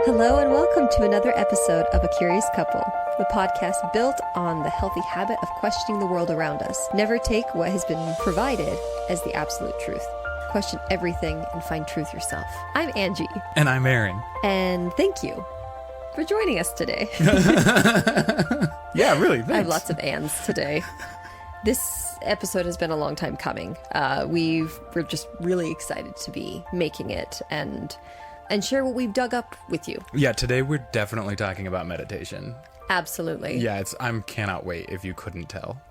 Hello and welcome to another episode of A Curious Couple, the podcast built on the healthy habit of questioning the world around us. Never take what has been provided as the absolute truth. Question everything and find truth yourself. I'm Angie. And I'm Aaron. And thank you for joining us today. Yeah, really, thanks. I have lots of ands today. This episode has been a long time coming. We're just really excited to be making it and share what we've dug up with you. Yeah, today we're definitely talking about meditation. Absolutely. Yeah, I cannot wait if you couldn't tell.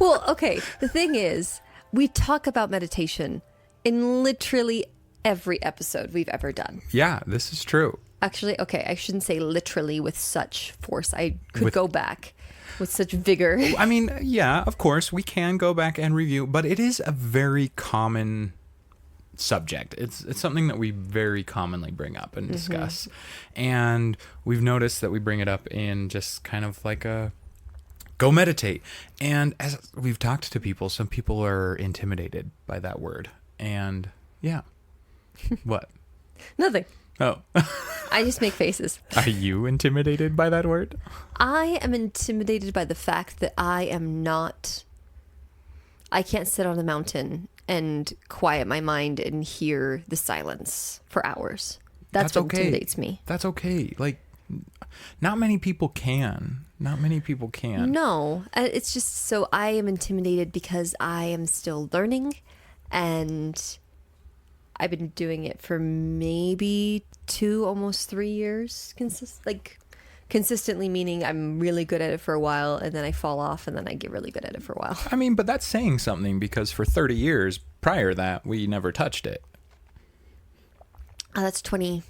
Well, okay, the thing is, we talk about meditation in literally every episode we've ever done. Yeah, this is true. Actually, okay, I shouldn't say literally with such force. I could go back with such vigor. I mean, yeah, of course, we can go back and review, but it is a very common subject. It's something that we very commonly bring up and discuss. And we've noticed that we bring it up in just kind of like a go meditate. And as we've talked to people, some people are intimidated by that word. And yeah. What? Nothing. Oh. I just make faces. Are you intimidated by that word? I am intimidated by the fact that I can't sit on a mountain and quiet my mind and hear the silence for hours. That's what intimidates me. That's okay. Like, not many people can. No, it's just so I am intimidated because I am still learning, and I've been doing it for maybe 2, almost 3 years. Consistently, meaning I'm really good at it for a while, and then I fall off, and then I get really good at it for a while. I mean, but that's saying something, because for 30 years prior to that, we never touched it. That's 28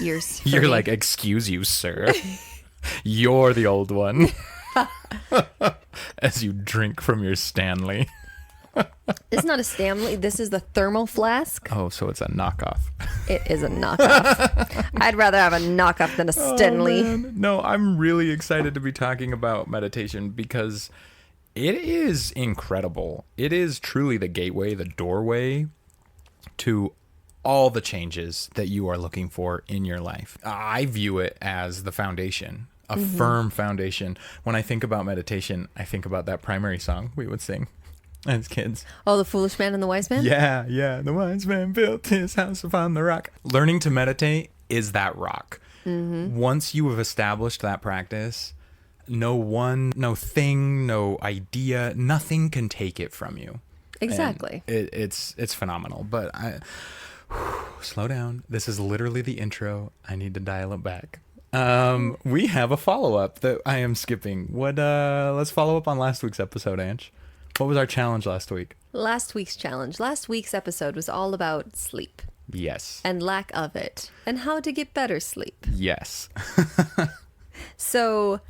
years. You're me. like, excuse you, sir. You're the old one. As you drink from your Stanley. It's not a Stanley. This is the thermal flask. Oh, so it's a knockoff. It is a knockoff. I'd rather have a knockoff than a Stanley. Oh, no, I'm really excited to be talking about meditation because it is incredible. It is truly the gateway, the doorway to all the changes that you are looking for in your life. I view it as the foundation, a firm foundation. When I think about meditation, I think about that primary song we would sing as kids. Oh, the foolish man and the wise man? Yeah. The wise man built his house upon the rock. Learning to meditate is that rock. Once you have established that practice, no thing, no idea, nothing can take it from you. Exactly. It's phenomenal. But slow down. This is literally the intro. I need to dial it back. We have a follow-up that I am skipping. Let's follow up on last week's episode, Ange. What was our challenge last week? Last week's episode was all about sleep. Yes. And lack of it. And how to get better sleep. Yes. So,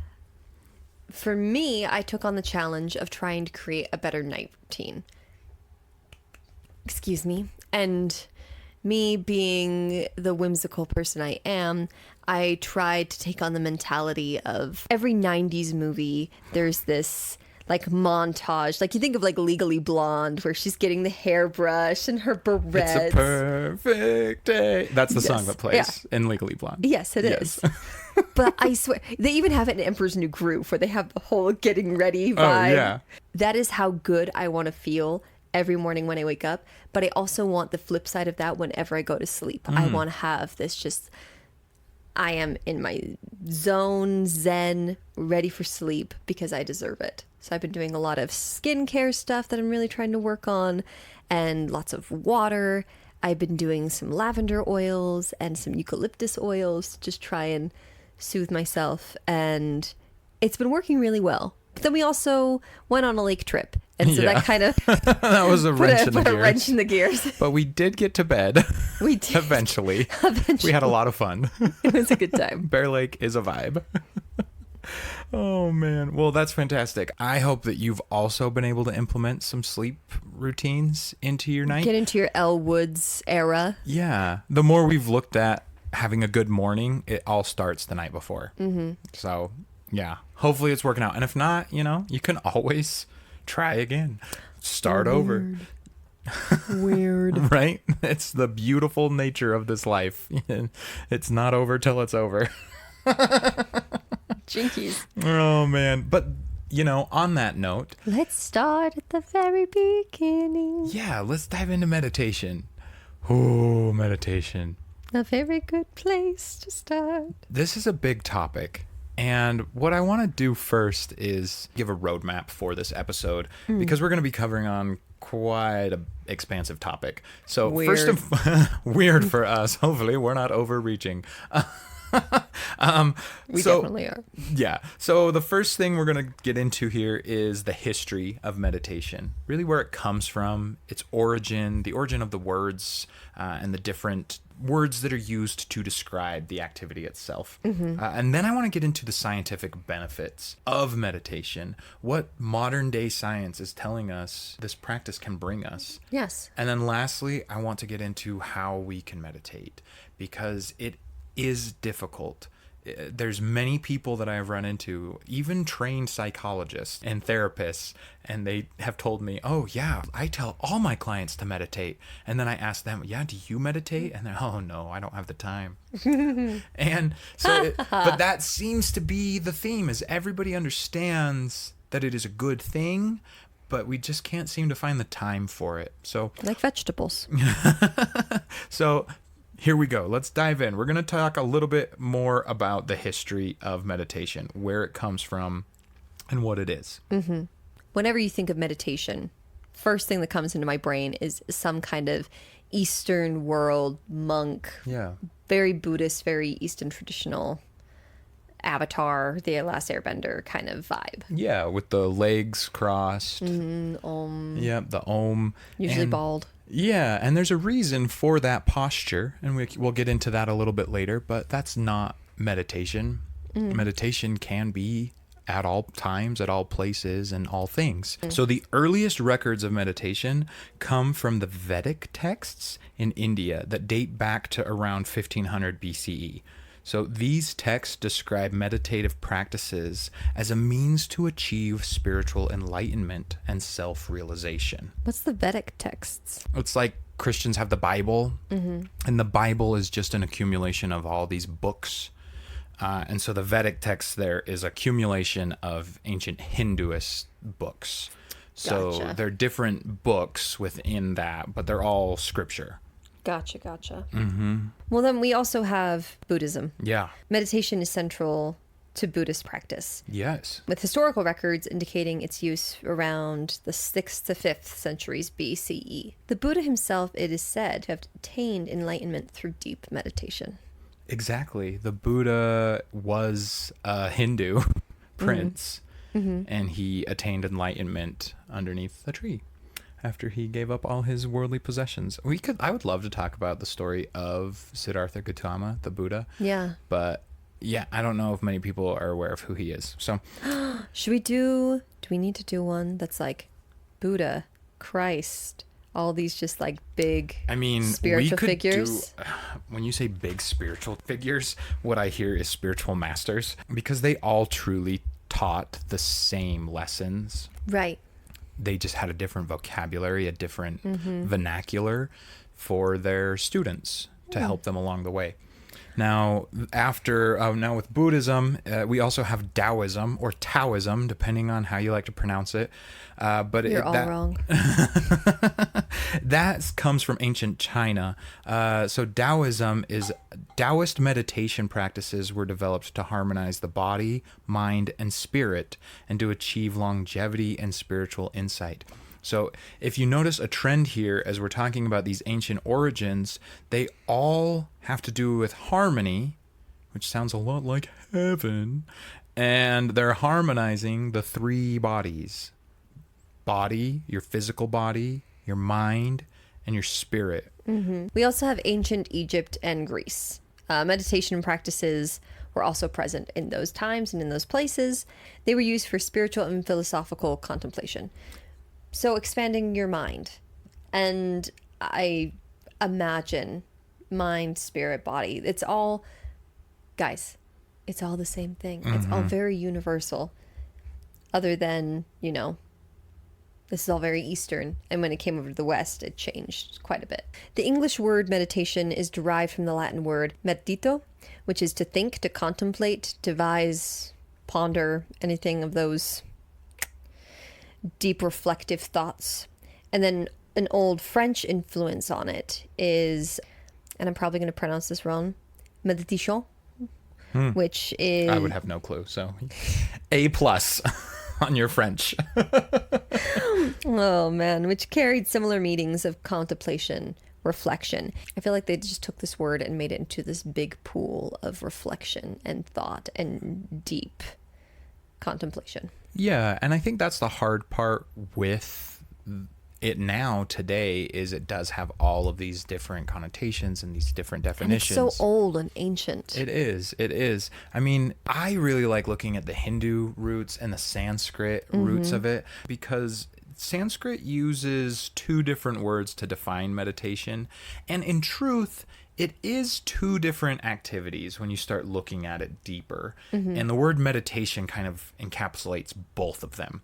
for me, I took on the challenge of trying to create a better night routine. Excuse me. And me being the whimsical person I am, I tried to take on the mentality of every 90s movie, there's this like montage, like you think of like Legally Blonde, where she's getting the hairbrush and her barrettes. It's a perfect day. That's the song that plays in Legally Blonde. Yes, it is. But I swear, they even have it in Emperor's New Groove, where they have the whole getting ready vibe. Oh, yeah. That is how good I want to feel every morning when I wake up. But I also want the flip side of that whenever I go to sleep. I want to have this just, I am in my zone, zen, ready for sleep because I deserve it. So I've been doing a lot of skincare stuff that I'm really trying to work on, and lots of water. I've been doing some lavender oils and some eucalyptus oils to just try and soothe myself, and it's been working really well. But then we also went on a lake trip, and so that kind of that was a wrench in the gears. But we did get to bed. We did. Eventually. We had a lot of fun. It was a good time. Bear Lake is a vibe. Oh, man. Well, that's fantastic. I hope that you've also been able to implement some sleep routines into your night. Get into your Elle Woods era. Yeah. The more we've looked at having a good morning, it all starts the night before. So, yeah. Hopefully it's working out. And if not, you can always try again. Start over. Weird. Right? It's the beautiful nature of this life. It's not over till it's over. Jinkies. Oh, man. But, on that note, Let's start at the very beginning. yeah, let's dive into meditation. Oh, meditation. A very good place to start. This is a big topic. And what I want to do first is give a roadmap for this episode because we're going to be covering on quite an expansive topic. So Weird. Weird for us. Hopefully we're not overreaching. We definitely are. Yeah. So the first thing we're going to get into here is the history of meditation, really where it comes from, its origin, the origin of the words, and the different words that are used to describe the activity itself. And then I want to get into the scientific benefits of meditation, what modern day science is telling us this practice can bring us. Yes. And then lastly, I want to get into how we can meditate because it is difficult. There's many people that I have run into, even trained psychologists and therapists, and they have told me, oh yeah, I tell all my clients to meditate. And then I ask them, yeah, do you meditate? And they're, oh no, I don't have the time. And so, but that seems to be the theme, is everybody understands that it is a good thing, but we just can't seem to find the time for it. So Like vegetables. So here we go. Let's dive in. We're going to talk a little bit more about the history of meditation, where it comes from, and what it is. Whenever you think of meditation, first thing that comes into my brain is some kind of Eastern world monk, Yeah. very Buddhist, very Eastern traditional Avatar, the Last Airbender kind of vibe. Yeah, with the legs crossed. Yeah, the Om. Usually And- bald. Yeah, and there's a reason for that posture, and we'll get into that a little bit later, but that's not meditation. Meditation can be at all times, at all places, and all things. So the earliest records of meditation come from the Vedic texts in India that date back to around 1500 BCE. So these texts describe meditative practices as a means to achieve spiritual enlightenment and self-realization. What's the Vedic texts? It's like Christians have the Bible, and the Bible is just an accumulation of all these books. And so the Vedic text there is accumulation of ancient Hinduist books. So Gotcha. they're different books within that, but they're all scripture. Gotcha. Well, then we also have Buddhism. Yeah. Meditation is central to Buddhist practice, Yes. with historical records indicating its use around the 6th to 5th centuries BCE. The Buddha himself, it is said, to have attained enlightenment through deep meditation. Exactly. The Buddha was a Hindu prince, and he attained enlightenment underneath a tree after he gave up all his worldly possessions. I would love to talk about the story of Siddhartha Gautama, the Buddha, Yeah. but yeah, I don't know if many people are aware of who he is. So Do we need to do one that's like Buddha, Christ, all these just like big I mean, spiritual we could figures? when you say big spiritual figures, what I hear is spiritual masters, because they all truly taught the same lessons. Right. They just had a different vocabulary, a different vernacular for their students to help them along the way. Now, now with Buddhism, we also have Taoism or Taoism, depending on how you like to pronounce it. But You're all wrong. That comes from ancient China. So Taoist meditation practices were developed to harmonize the body, mind, and spirit, and to achieve longevity and spiritual insight. So if you notice a trend here, as we're talking about these ancient origins, they all have to do with harmony, which sounds a lot like heaven, and they're harmonizing the three bodies: body, your physical body, your mind, and your spirit. We also have ancient Egypt and Greece. Meditation practices were also present in those times and in those places. They were used for spiritual and philosophical contemplation. So expanding your mind. And I imagine mind, spirit, body. It's all, guys, it's all the same thing. It's all very universal. Other than, This is all very Eastern, and when it came over to the West, it changed quite a bit. The English word meditation is derived from the Latin word medito, which is to think, to contemplate, devise, ponder, anything of those deep reflective thoughts. And then an old French influence on it is, and I'm probably going to pronounce this wrong, meditation, which is... I would have no clue, so A+ on your French. Oh man, which carried similar meanings of contemplation, reflection. I feel like they just took this word and made it into this big pool of reflection and thought and deep contemplation. Yeah, and I think that's the hard part with it now today is it does have all of these different connotations and these different definitions. And it's so old and ancient. It is. I mean, I really like looking at the Hindu roots and the Sanskrit roots of it, because Sanskrit uses two different words to define meditation. And in truth, it is two different activities when you start looking at it deeper. And the word meditation kind of encapsulates both of them.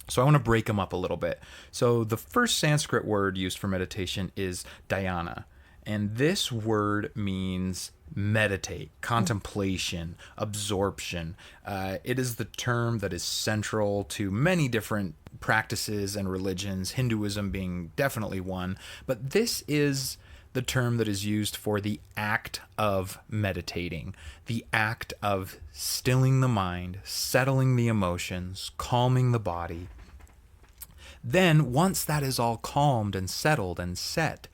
So I want to break them up a little bit. So the first Sanskrit word used for meditation is dhyana. And this word means meditate, contemplation, absorption. It is the term that is central to many different practices and religions, Hinduism being definitely one. But this is the term that is used for the act of meditating, the act of stilling the mind, settling the emotions, calming the body. Then, once that is all calmed and settled and set,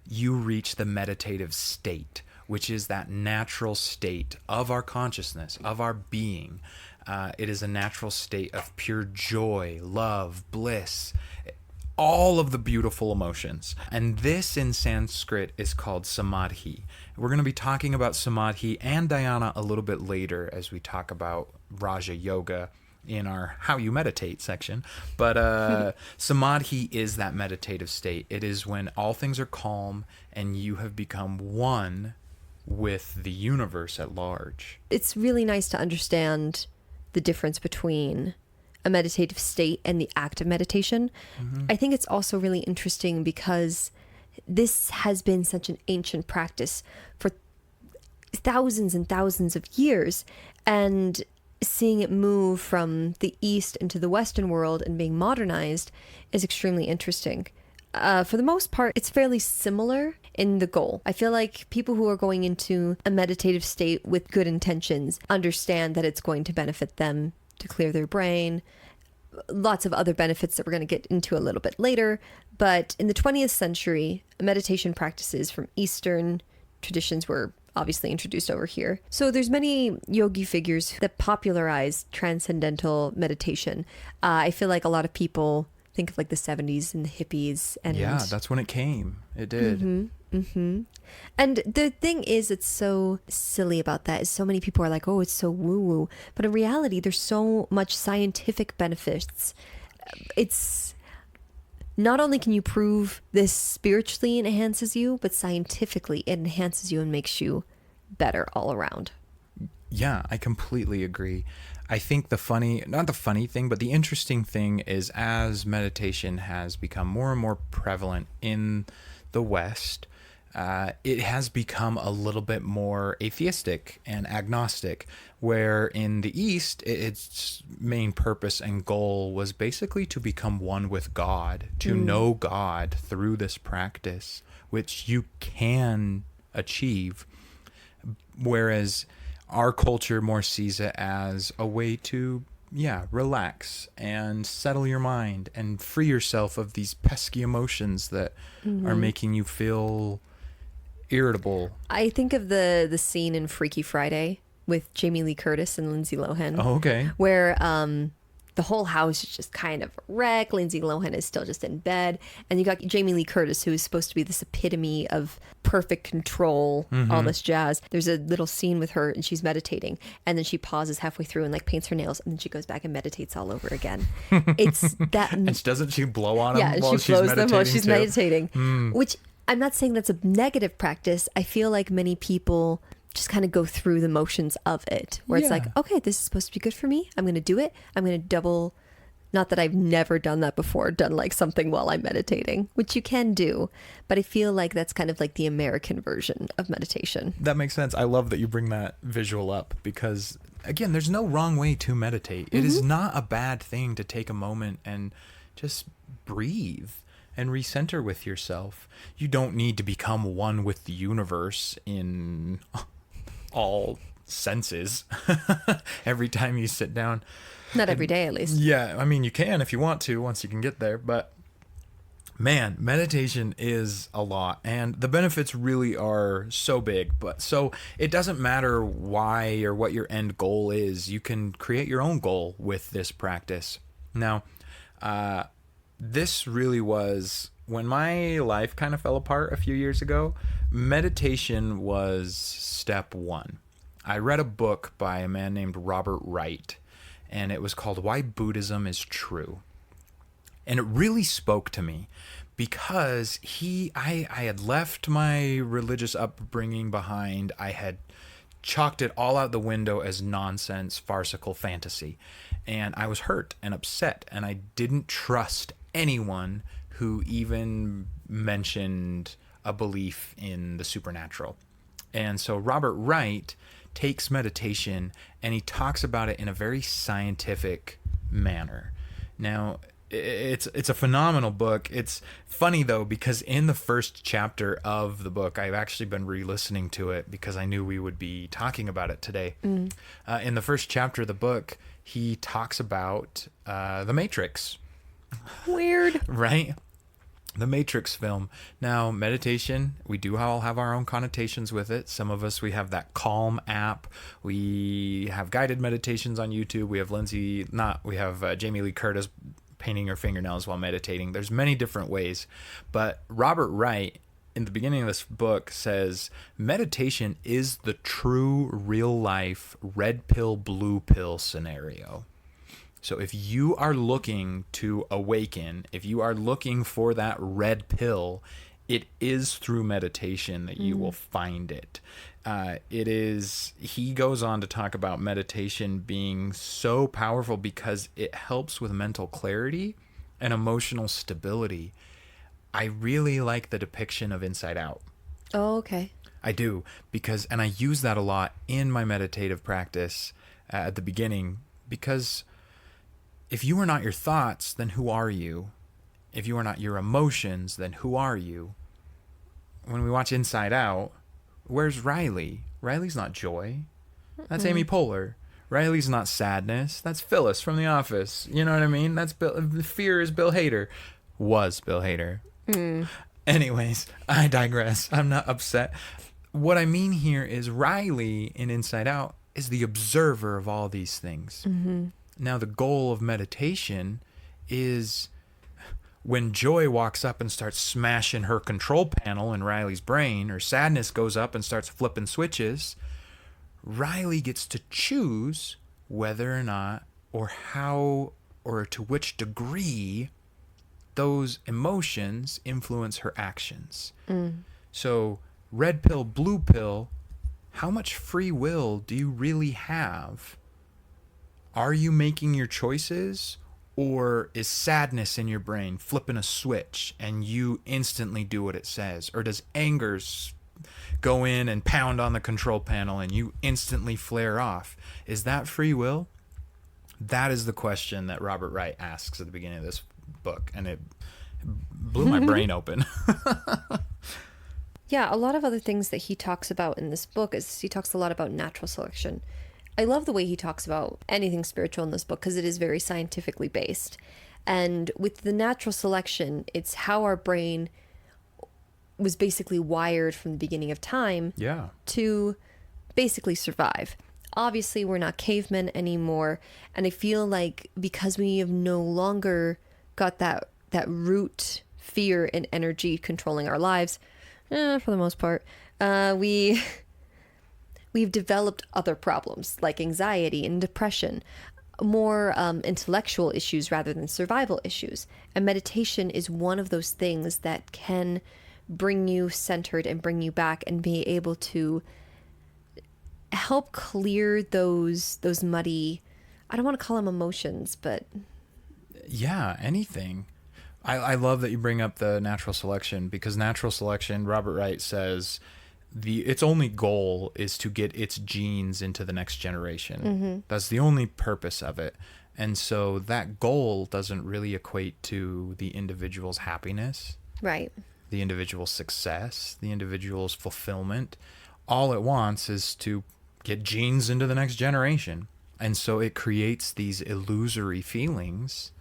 you reach the meditative state, which is that natural state of our consciousness, of our being. It is a natural state of pure joy, love, bliss, all of the beautiful emotions. And this in Sanskrit is called samadhi. We're going to be talking about samadhi and dhyana a little bit later as we talk about Raja Yoga in our How You Meditate section. But samadhi is that meditative state. It is when all things are calm and you have become one with the universe at large. It's really nice to understand the difference between a meditative state and the act of meditation. I think it's also really interesting because this has been such an ancient practice for thousands and thousands of years, and seeing it move from the East into the Western world and being modernized is extremely interesting. For the most part, it's fairly similar in the goal. I feel like people who are going into a meditative state with good intentions understand that it's going to benefit them to clear their brain. Lots of other benefits that we're going to get into a little bit later. But in the 20th century, meditation practices from Eastern traditions were obviously introduced over here. So there's many yogi figures that popularized transcendental meditation. I feel like a lot of people think of like the 70s and the hippies. And yeah, that's when it came. It did. And the thing is, it's so silly about that is so many people are like, oh, it's so woo-woo. But in reality, there's so much scientific benefits. It's not only can you prove this spiritually enhances you, but scientifically it enhances you and makes you better all around. Yeah, I completely agree. I think not the funny thing, but the interesting thing is as meditation has become more and more prevalent in the West, it has become a little bit more atheistic and agnostic, where in the East, its main purpose and goal was basically to become one with God, to know God through this practice, which you can achieve. Whereas our culture more sees it as a way to, relax and settle your mind and free yourself of these pesky emotions that are making you feel irritable. I think of the scene in Freaky Friday with Jamie Lee Curtis and Lindsay Lohan. Oh, okay. Where the whole house is just kind of a wreck. Lindsay Lohan is still just in bed. And you got Jamie Lee Curtis, who is supposed to be this epitome of perfect control, all this jazz. There's a little scene with her and she's meditating. And then she pauses halfway through and like paints her nails. And then she goes back and meditates all over again. It's that. And doesn't she blow on them yeah, while she blows them while she's too? meditating. Which I'm not saying that's a negative practice. I feel like many people just kind of go through the motions of it, where it's like, okay, this is supposed to be good for me. I'm going to do it. I'm going to double Not that I've never done that before, done like something while I'm meditating, which you can do, but I feel like that's kind of like the American version of meditation. That makes sense. I love that you bring that visual up because, again, there's no wrong way to meditate. It is not a bad thing to take a moment and just breathe and recenter with yourself. You don't need to become one with the universe in all senses every time you sit down. Not every day, at least. Yeah, I mean, you can if you want to once you can get there, but man, meditation is a lot, and the benefits really are so big. But so it doesn't matter why or what your end goal is. You can create your own goal with this practice. Now, this really was when my life kind of fell apart a few years ago. Meditation was step one. I read a book by a man named Robert Wright, and it was called Why Buddhism is True. And it really spoke to me because I had left my religious upbringing behind. I had chalked it all out the window as nonsense, farcical fantasy. And I was hurt and upset, and I didn't trust anyone who even mentioned a belief in the supernatural. And so Robert Wright takes meditation and he talks about it in a very scientific manner. Now, it's a phenomenal book. It's funny though, because in the first chapter of the book, I've actually been re-listening to it because I knew we would be talking about it today. In the first chapter of the book, he talks about the Matrix. Weird. Right? The Matrix film. Now, meditation, we do all have our own connotations with it. Some of us, we have that Calm app. We have guided meditations on YouTube. We have Jamie Lee Curtis painting her fingernails while meditating. There's many different ways. But Robert Wright, in the beginning of this book, says meditation is the true real life red pill, blue pill scenario. So if you are looking to awaken, if you are looking for that red pill, it is through meditation that you will find it. He goes on to talk about meditation being so powerful because it helps with mental clarity and emotional stability. I really like the depiction of Inside Out. Oh, okay. I do, and I use that a lot in my meditative practice at the beginning, because if you are not your thoughts, then who are you? If you are not your emotions, then who are you? When we watch Inside Out, where's Riley? Riley's not joy. That's Amy Poehler. Riley's not sadness. That's Phyllis from The Office. You know what I mean? That's fear is Bill Hader. Was Bill Hader. Anyways, I digress. I'm not upset. What I mean here is Riley in Inside Out is the observer of all these things. Now, the goal of meditation is when Joy walks up and starts smashing her control panel in Riley's brain, or sadness goes up and starts flipping switches, Riley gets to choose whether or not, or how, or to which degree those emotions influence her actions. So, red pill, blue pill, how much free will do you really have? Are you making your choices, or is sadness in your brain flipping a switch and you instantly do what it says? Or does anger go in and pound on the control panel and you instantly flare off? Is that free will? That is the question that Robert Wright asks at the beginning of this book, and it blew my brain open. Yeah, a lot of other things that he talks about in this book is he talks a lot about natural selection. I love the way he talks about anything spiritual in this book because it is very scientifically based. And with the natural selection, it's how our brain was basically wired from the beginning of time to basically survive. Obviously, we're not cavemen anymore. And I feel like because we have no longer got that root fear and energy controlling our lives, for the most part, we've developed other problems like anxiety and depression, more intellectual issues rather than survival issues. And meditation is one of those things that can bring you centered and bring you back and be able to help clear those muddy, I don't want to call them emotions, but Yeah, anything. I love that you bring up the natural selection, because natural selection, Robert Wright says, its only goal is to get its genes into the next generation. That's the only purpose of it. And so that goal doesn't really equate to the individual's happiness, Right. the individual's success, the individual's fulfillment. All it wants is to get genes into the next generation. And so it creates these illusory feelings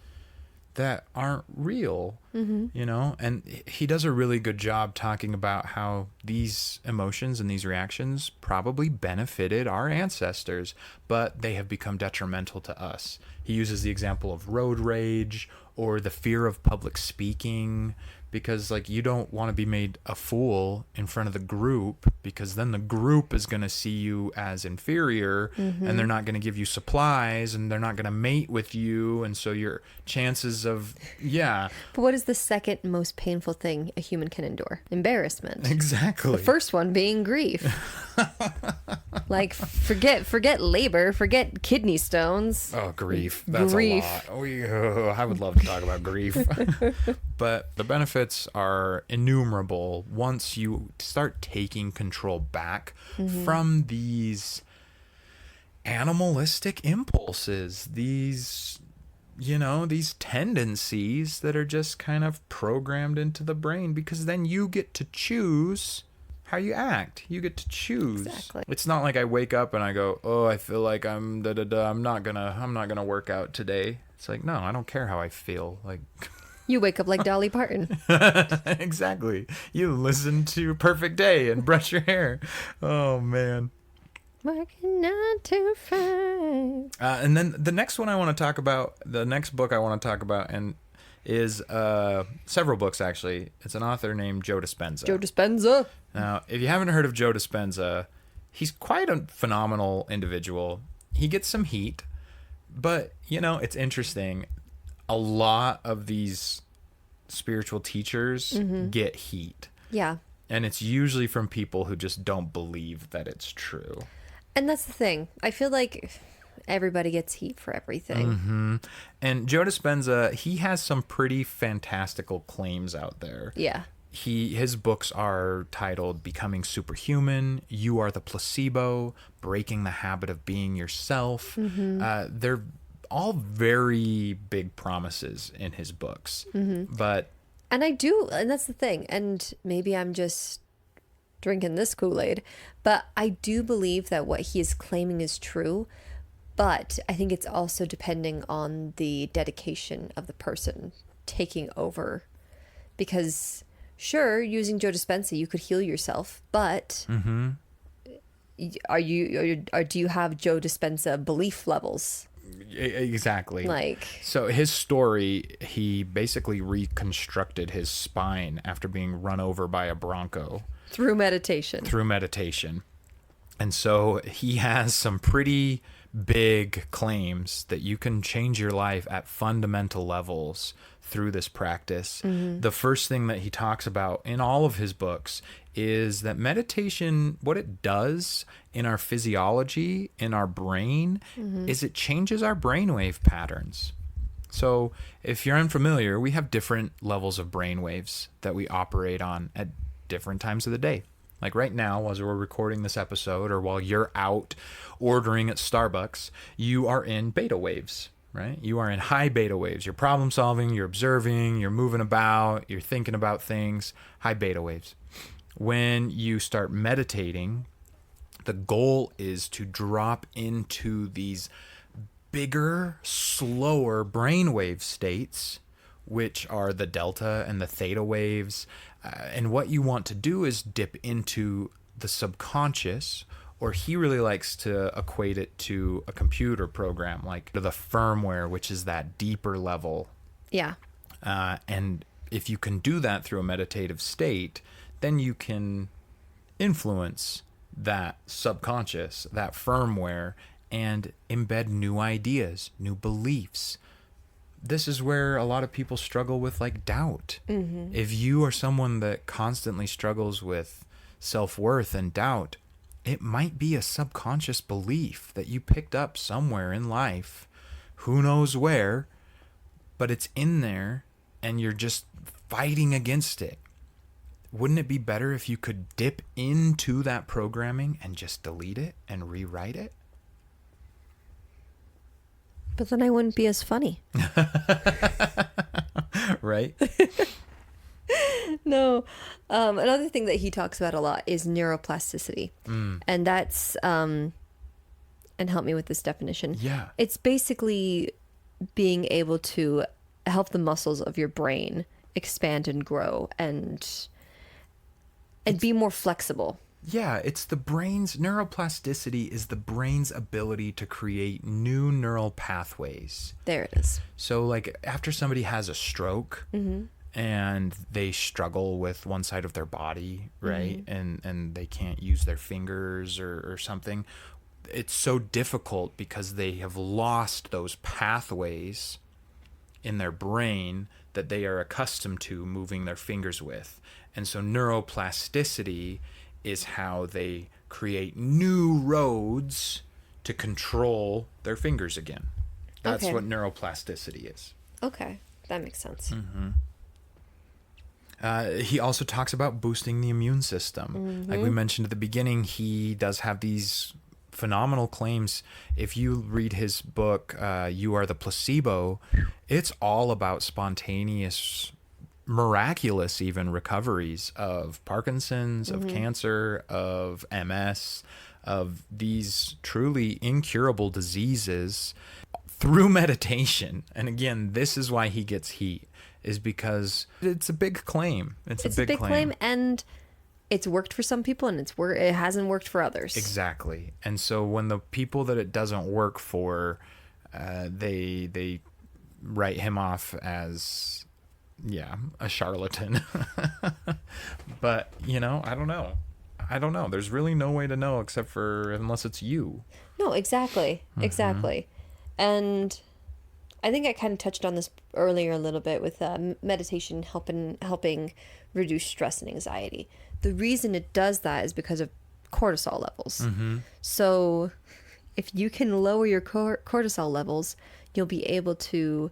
that aren't real, you know? And he does a really good job talking about how these emotions and these reactions probably benefited our ancestors, but they have become detrimental to us. He uses the example of road rage or the fear of public speaking, because like you don't want to be made a fool in front of the group, because then the group is going to see you as inferior, and they're not going to give you supplies, and they're not going to mate with you, and so your chances of But what is the second most painful thing a human can endure? Embarrassment. Exactly. The first one being grief. Like forget labor, forget kidney stones. Oh, grief. That's Grief. a lot. I would love to talk about grief. But the benefits are innumerable once you start taking control back from these animalistic impulses, these tendencies that are just kind of programmed into the brain, because then you get to choose how you act. You get to choose. Exactly. It's not like I wake up and I go, "Oh, I feel like I'm I'm not gonna work out today." It's like, no, I don't care how I feel. Like, You wake up like Dolly Parton. exactly. You listen to Perfect Day and brush your hair. Oh man. Working 9 to 5. And then the next one I want to talk about, the next book I want to talk about, and is several books actually. It's an author named Joe Dispenza. Joe Dispenza. Now, if you haven't heard of Joe Dispenza, he's quite a phenomenal individual. He gets some heat, but it's interesting. A lot of these spiritual teachers get heat. Yeah. And it's usually from people who just don't believe that it's true. And that's the thing. I feel like everybody gets heat for everything. And Joe Dispenza, he has some pretty fantastical claims out there. Yeah. His books are titled Becoming Superhuman, You Are the Placebo, Breaking the Habit of Being Yourself. They're all very big promises in his books. But And that's the thing. And maybe I'm just drinking this Kool-Aid, but I do believe that what he is claiming is true. But I think it's also depending on the dedication of the person taking over. Because sure, using Joe Dispenza, you could heal yourself, but do you have Joe Dispenza belief levels? exactly. Like, So his story, he basically reconstructed his spine after being run over by a bronco. through meditation. And so he has some pretty big claims that you can change your life at fundamental levels through this practice. The first thing that he talks about in all of his books is that meditation, what it does in our physiology, in our brain, is it changes our brainwave patterns. So if you're unfamiliar, we have different levels of brainwaves that we operate on at different times of the day. Like right now, as we're recording this episode, or while you're out ordering at Starbucks, you are in beta waves, right? You are in high beta waves. You're problem solving, you're observing, you're moving about, you're thinking about things, high beta waves. When you start meditating, the goal is to drop into these bigger, slower brainwave states, which are the delta and the theta waves. And what you want to do is dip into the subconscious, or he really likes to equate it to a computer program, like the firmware, which is that deeper level. Yeah. And if you can do that through a meditative state, then you can influence that subconscious, that firmware, and embed new ideas, new beliefs. This is where a lot of people struggle with like doubt. If you are someone that constantly struggles with self-worth and doubt, it might be a subconscious belief that you picked up somewhere in life, who knows where, but it's in there and you're just fighting against it. Wouldn't it be better if you could dip into that programming and just delete it and rewrite it? But then I wouldn't be as funny. Right? No. Another thing that he talks about a lot is neuroplasticity. And that's, and help me with this definition. Yeah. It's basically being able to help the muscles of your brain expand and grow and be more flexible. Yeah, it's the brain's neuroplasticity is the brain's ability to create new neural pathways. There it is. So like after somebody has a stroke and they struggle with one side of their body, right? And they can't use their fingers or something. It's so difficult because they have lost those pathways in their brain that they are accustomed to moving their fingers with. And so neuroplasticity is how they create new roads to control their fingers again. That's Okay. what neuroplasticity is. Okay. That makes sense. He also talks about boosting the immune system. Like we mentioned at the beginning, he does have these phenomenal claims. If you read his book, You Are the Placebo, it's all about spontaneous, miraculous even recoveries of Parkinson's, of cancer, of MS, of these truly incurable diseases through meditation. And again, this is why he gets heat, is because it's a big claim. It's a big claim, and it's worked for some people and it hasn't worked for others. Exactly. And so when the people that it doesn't work for, they write him off as a charlatan. But I don't know. There's really no way to know except for unless it's you. No, exactly. Exactly. And I think I kind of touched on this earlier a little bit with meditation helping reduce stress and anxiety. The reason it does that is because of cortisol levels. So if you can lower your cortisol levels, you'll be able to,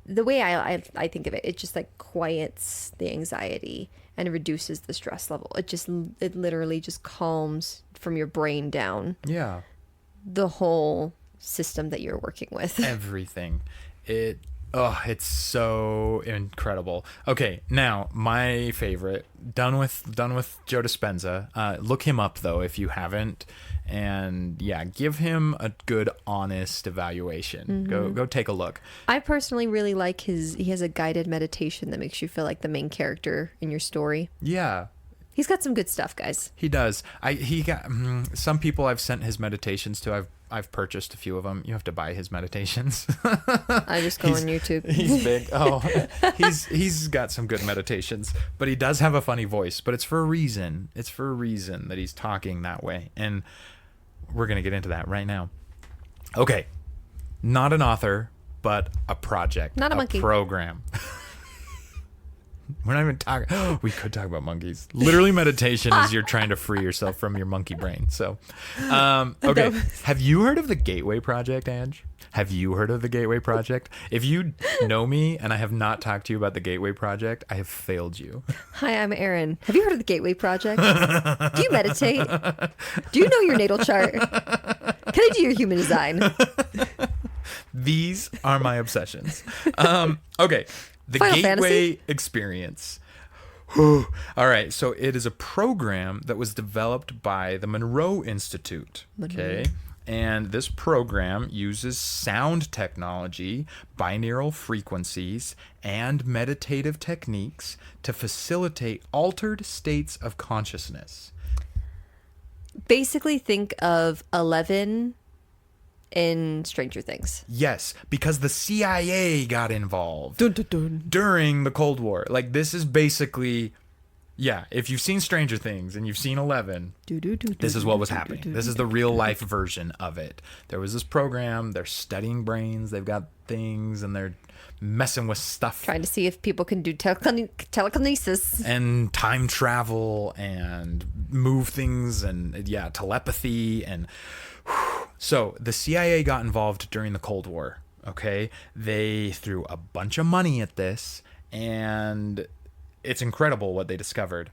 the way I think of it, it just like quiets the anxiety and reduces the stress level. It literally just calms from your brain down. Yeah. The whole system that you're working with. Everything. It's so incredible. Okay, now my favorite. Done with Joe Dispenza. Look him up though if you haven't, and give him a good honest evaluation. Go take a look. I personally really like he has a guided meditation that makes you feel like the main character in your story. Yeah. He's got some good stuff, guys. He does. He got some people I've sent his meditations to. I've purchased a few of them. You have to buy his meditations. I just go on YouTube. He's big. Oh, he's got some good meditations, but he does have a funny voice. But it's for a reason. It's for a reason that he's talking that way, and we're gonna get into that right now. Okay, not an author, but a project, not a monkey program. We're not even talking. We could talk about monkeys. Literally, meditation is you're trying to free yourself from your monkey brain. So, okay. Have you heard of the Gateway Project, Ange? Have you heard of the Gateway Project? If you know me and I have not talked to you about the Gateway Project, I have failed you. Hi, I'm Aaron. Have you heard of the Gateway Project? Do you meditate? Do you know your natal chart? Can I do your human design? These are my obsessions. Okay. The Final Gateway Fantasy? Experience. All right. So it is a program that was developed by the Monroe Institute. Okay. And this program uses sound technology, binaural frequencies, and meditative techniques to facilitate altered states of consciousness. Basically, think of 11 in Stranger Things. Yes, because the CIA got involved Dun, dun, dun. during the Cold War. Like, this is basically, if you've seen Stranger Things and you've seen 11, this is what was happening. This is the real life version of it. There was this program, they're studying brains, they've got things, and they're messing with stuff. Trying to see if people can do telekinesis. And time travel and move things and, telepathy and... So the CIA got involved during the Cold War, Okay. They threw a bunch of money at this, and it's incredible what they discovered.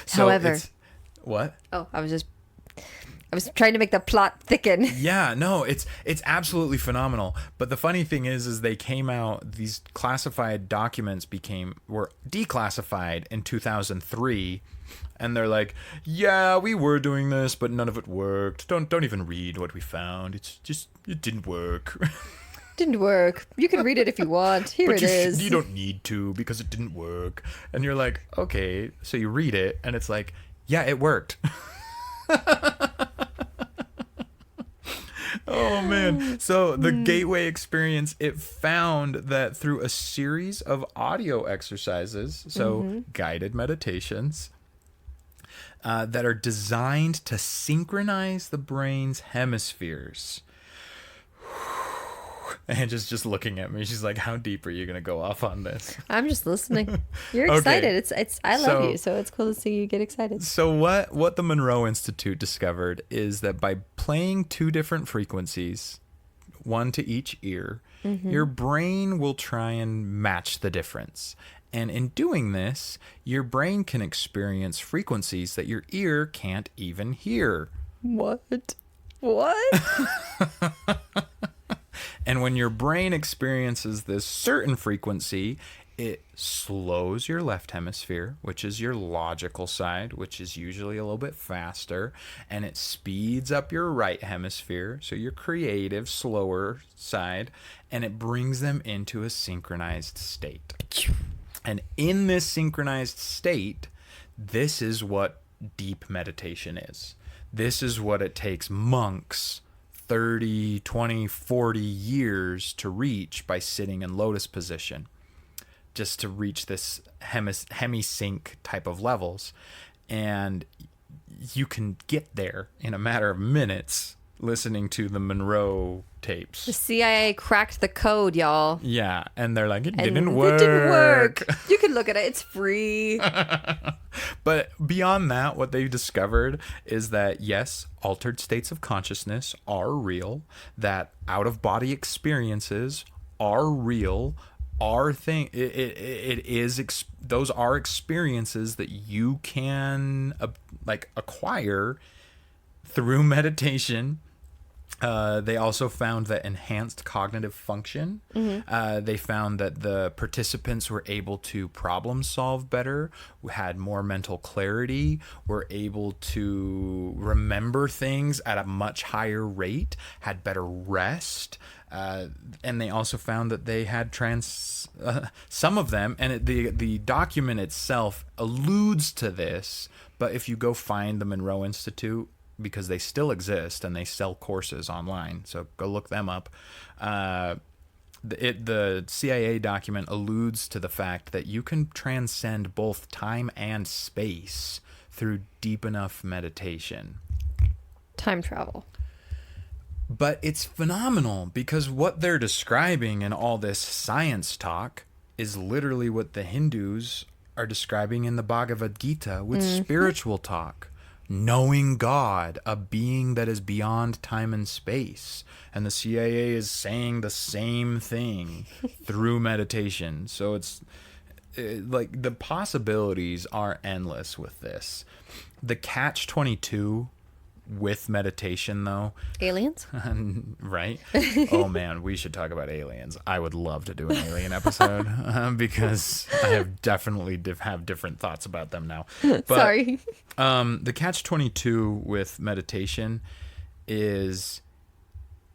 So However, what? oh, I was trying to make the plot thicken. Yeah, no, it's absolutely phenomenal. But the funny thing is they came out, these classified documents were declassified in 2003, and they're like, yeah, we were doing this, but none of it worked. Don't even read what we found. It's just, it didn't work. Didn't work. You can read it if you want. Here But it is. you don't need to because it didn't work. And you're like, okay, so you read it, and it's like, yeah, it worked. Oh man. So the Gateway experience, it found that through a series of audio exercises, so guided meditations, that are designed to synchronize the brain's hemispheres. And just looking at me, she's like, how deep are you going to go off on this? I'm just listening. You're Okay. excited. It's I love So- you, so it's cool to see you get excited. So what the Monroe Institute discovered is that by playing two different frequencies, one to each ear, your brain will try and match the difference. And in doing this, your brain can experience frequencies that your ear can't even hear. What? What? And when your brain experiences this certain frequency, it slows your left hemisphere, which is your logical side, which is usually a little bit faster, and it speeds up your right hemisphere, so your creative, slower side, and it brings them into a synchronized state. And in this synchronized state, this is what deep meditation is. This is what it takes monks 30, 20, 40 years to reach by sitting in lotus position, just to reach this hemi-sync type of levels. And you can get there in a matter of minutes listening to the Monroe tapes. The CIA cracked the code, y'all. Yeah, and they're like, it And didn't work. It didn't work. You can look at it. It's free. But beyond that, what they've discovered is that, yes, altered states of consciousness are real, that out-of-body experiences are real, those are experiences that you can acquire through meditation. They also found that enhanced cognitive function. They found that the participants were able to problem solve better, had more mental clarity, were able to remember things at a much higher rate, had better rest. And they also found that they had some of them, and the document itself alludes to this, but if you go find the Monroe Institute, because they still exist and they sell courses online, so go look them up. The CIA document alludes to the fact that you can transcend both time and space through deep enough meditation. Time travel. But it's phenomenal because what they're describing in all this science talk is literally what the Hindus are describing in the Bhagavad Gita with spiritual talk. Knowing God, a being that is beyond time and space. And the CIA is saying the same thing through meditation. So like the possibilities are endless with this. The catch-22 with meditation, though. Aliens? Right? Oh man, we should talk about aliens. I would love to do an alien episode because I have definitely have different thoughts about them now. But, Sorry. the catch-22 with meditation is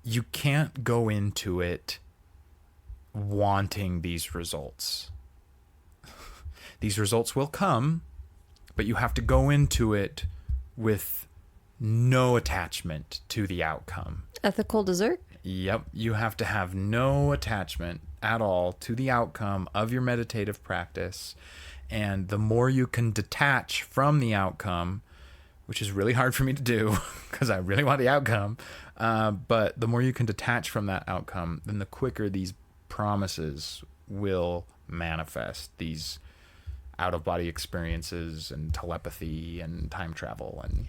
you can't go into it wanting these results. These results will come, but you have to go into it with no attachment to the outcome. Ethical dessert? Yep, you have to have no attachment at all to the outcome of your meditative practice. And the more you can detach from the outcome, which is really hard for me to do because I really want the outcome, but the more you can detach from that outcome, then the quicker these promises will manifest, these out-of-body experiences and telepathy and time travel and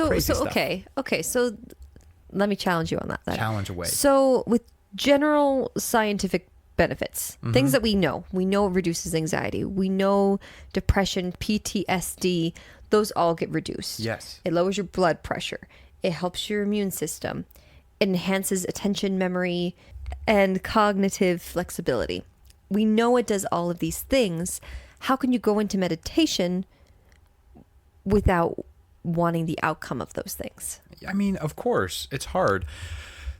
crazy stuff. Okay, so let me challenge you on that then. Challenge away. So with general scientific benefits, things that we know it reduces anxiety. We know depression, PTSD, those all get reduced. Yes. It lowers your blood pressure. It helps your immune system. It enhances attention, memory, and cognitive flexibility. We know it does all of these things. How can you go into meditation without wanting the outcome of those things? I mean, of course, it's hard.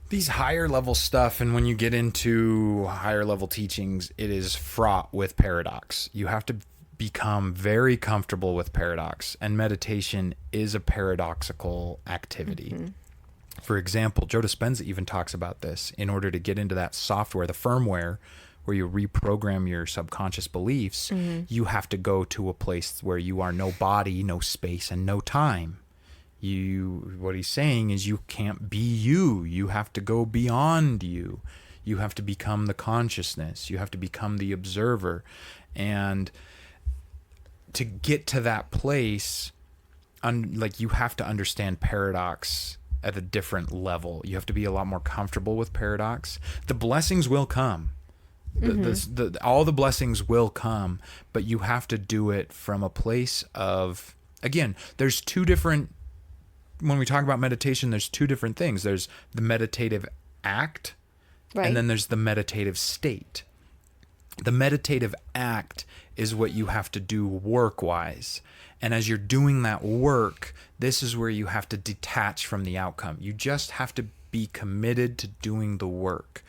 These higher level stuff, and when you get into higher level teachings, it is fraught with paradox. You have to become very comfortable with paradox, and meditation is a paradoxical activity. For example, Joe Dispenza even talks about this. In order to get into that software, the firmware, where you reprogram your subconscious beliefs, you have to go to a place where you are no body, no space, and no time. What he's saying is you can't be you. You have to go beyond you. You have to become the consciousness. You have to become the observer. And to get to that place, you have to understand paradox at a different level. You have to be a lot more comfortable with paradox. The blessings will come. All the blessings will come, but you have to do it from a place of, again, there's two different, when we talk about meditation, there's two different things. There's the meditative act, Right. and then there's the meditative state. The meditative act is what you have to do work-wise. And as you're doing that work, this is where you have to detach from the outcome. You just have to be committed to doing the work.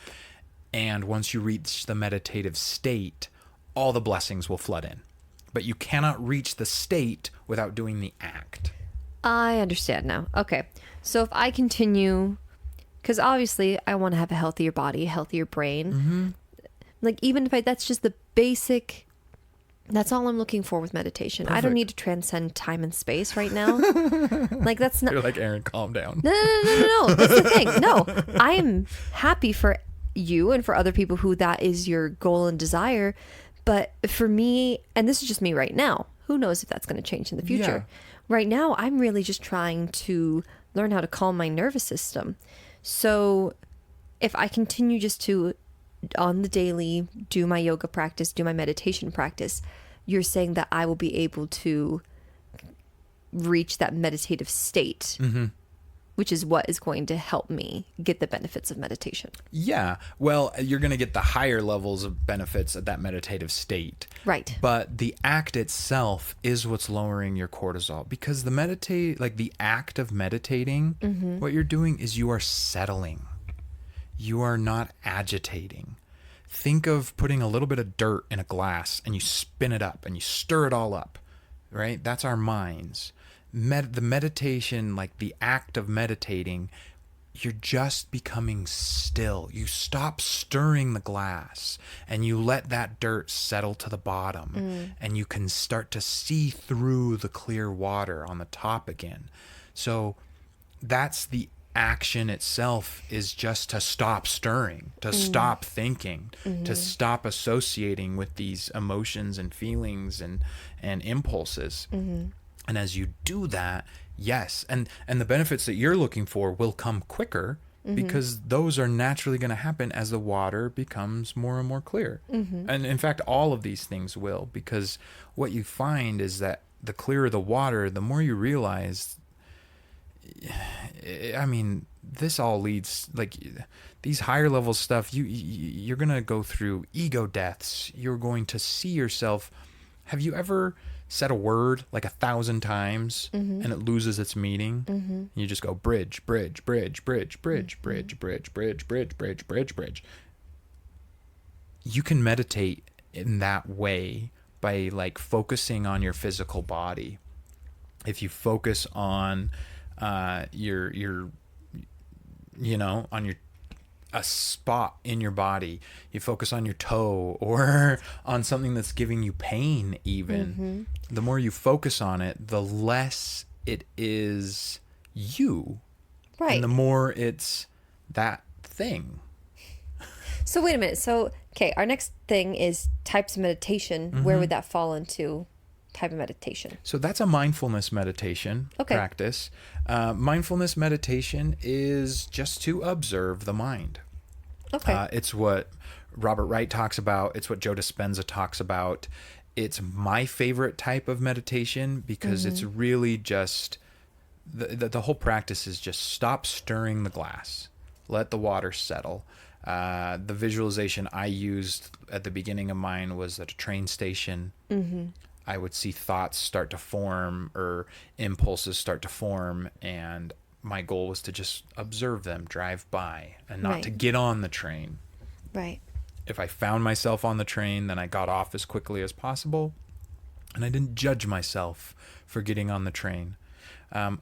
And once you reach the meditative state, all the blessings will flood in. But you cannot reach the state without doing the act. I understand now. Okay. So if I continue, because obviously I want to have a healthier body, a healthier brain. Like even if that's just the basic, that's all I'm looking for with meditation. Perfect. I don't need to transcend time and space right now. Like that's not. You're like, Aaron, calm down. No. That's the thing. No, I am happy for you and for other people who that is your goal and desire. But for me, and this is just me right now, who knows if that's going to change in the future. Yeah. Right now, I'm really just trying to learn how to calm my nervous system. So if I continue just to, on the daily, do my yoga practice, do my meditation practice, you're saying that I will be able to reach that meditative state, which is what is going to help me get the benefits of meditation. Yeah. Well, you're going to get the higher levels of benefits of that meditative state. Right. But the act itself is what's lowering your cortisol, because the act of meditating, what you're doing is you are settling. You are not agitating. Think of putting a little bit of dirt in a glass and you spin it up and you stir it all up, right? That's our minds. The meditation, like the act of meditating, you're just becoming still. You stop stirring the glass and you let that dirt settle to the bottom, and you can start to see through the clear water on the top again. So that's the action itself, is just to stop stirring, to stop thinking, to stop associating with these emotions and feelings and impulses. And as you do that, yes, and the benefits that you're looking for will come quicker, because those are naturally going to happen as the water becomes more and more clear. And in fact, all of these things will, because what you find is that the clearer the water, the more you realize, I mean, this all leads, like these higher level stuff, you're going to go through ego deaths. You're going to see yourself. Have you ever said a word like 1,000 times and it loses its meaning? You just go bridge, bridge, bridge, bridge, bridge, bridge, bridge, bridge, bridge, bridge, bridge, bridge. You can meditate in that way by like focusing on your physical body. If you focus on your a spot in your body, you focus on your toe or on something that's giving you pain even, the more you focus on it, the less it is you. Right. And the more it's that thing. So wait a minute. So, okay, our next thing is types of meditation. Where would that fall into type of meditation? So that's a mindfulness meditation practice. Mindfulness meditation is just to observe the mind. Okay. It's what Robert Wright talks about. It's what Joe Dispenza talks about. It's my favorite type of meditation because it's really just the whole practice is just stop stirring the glass, let the water settle. The visualization I used at the beginning of mine was at a train station. I would see thoughts start to form or impulses start to form, and my goal was to just observe them, drive by, and not to get on the train. Right. If I found myself on the train, then I got off as quickly as possible, and I didn't judge myself for getting on the train.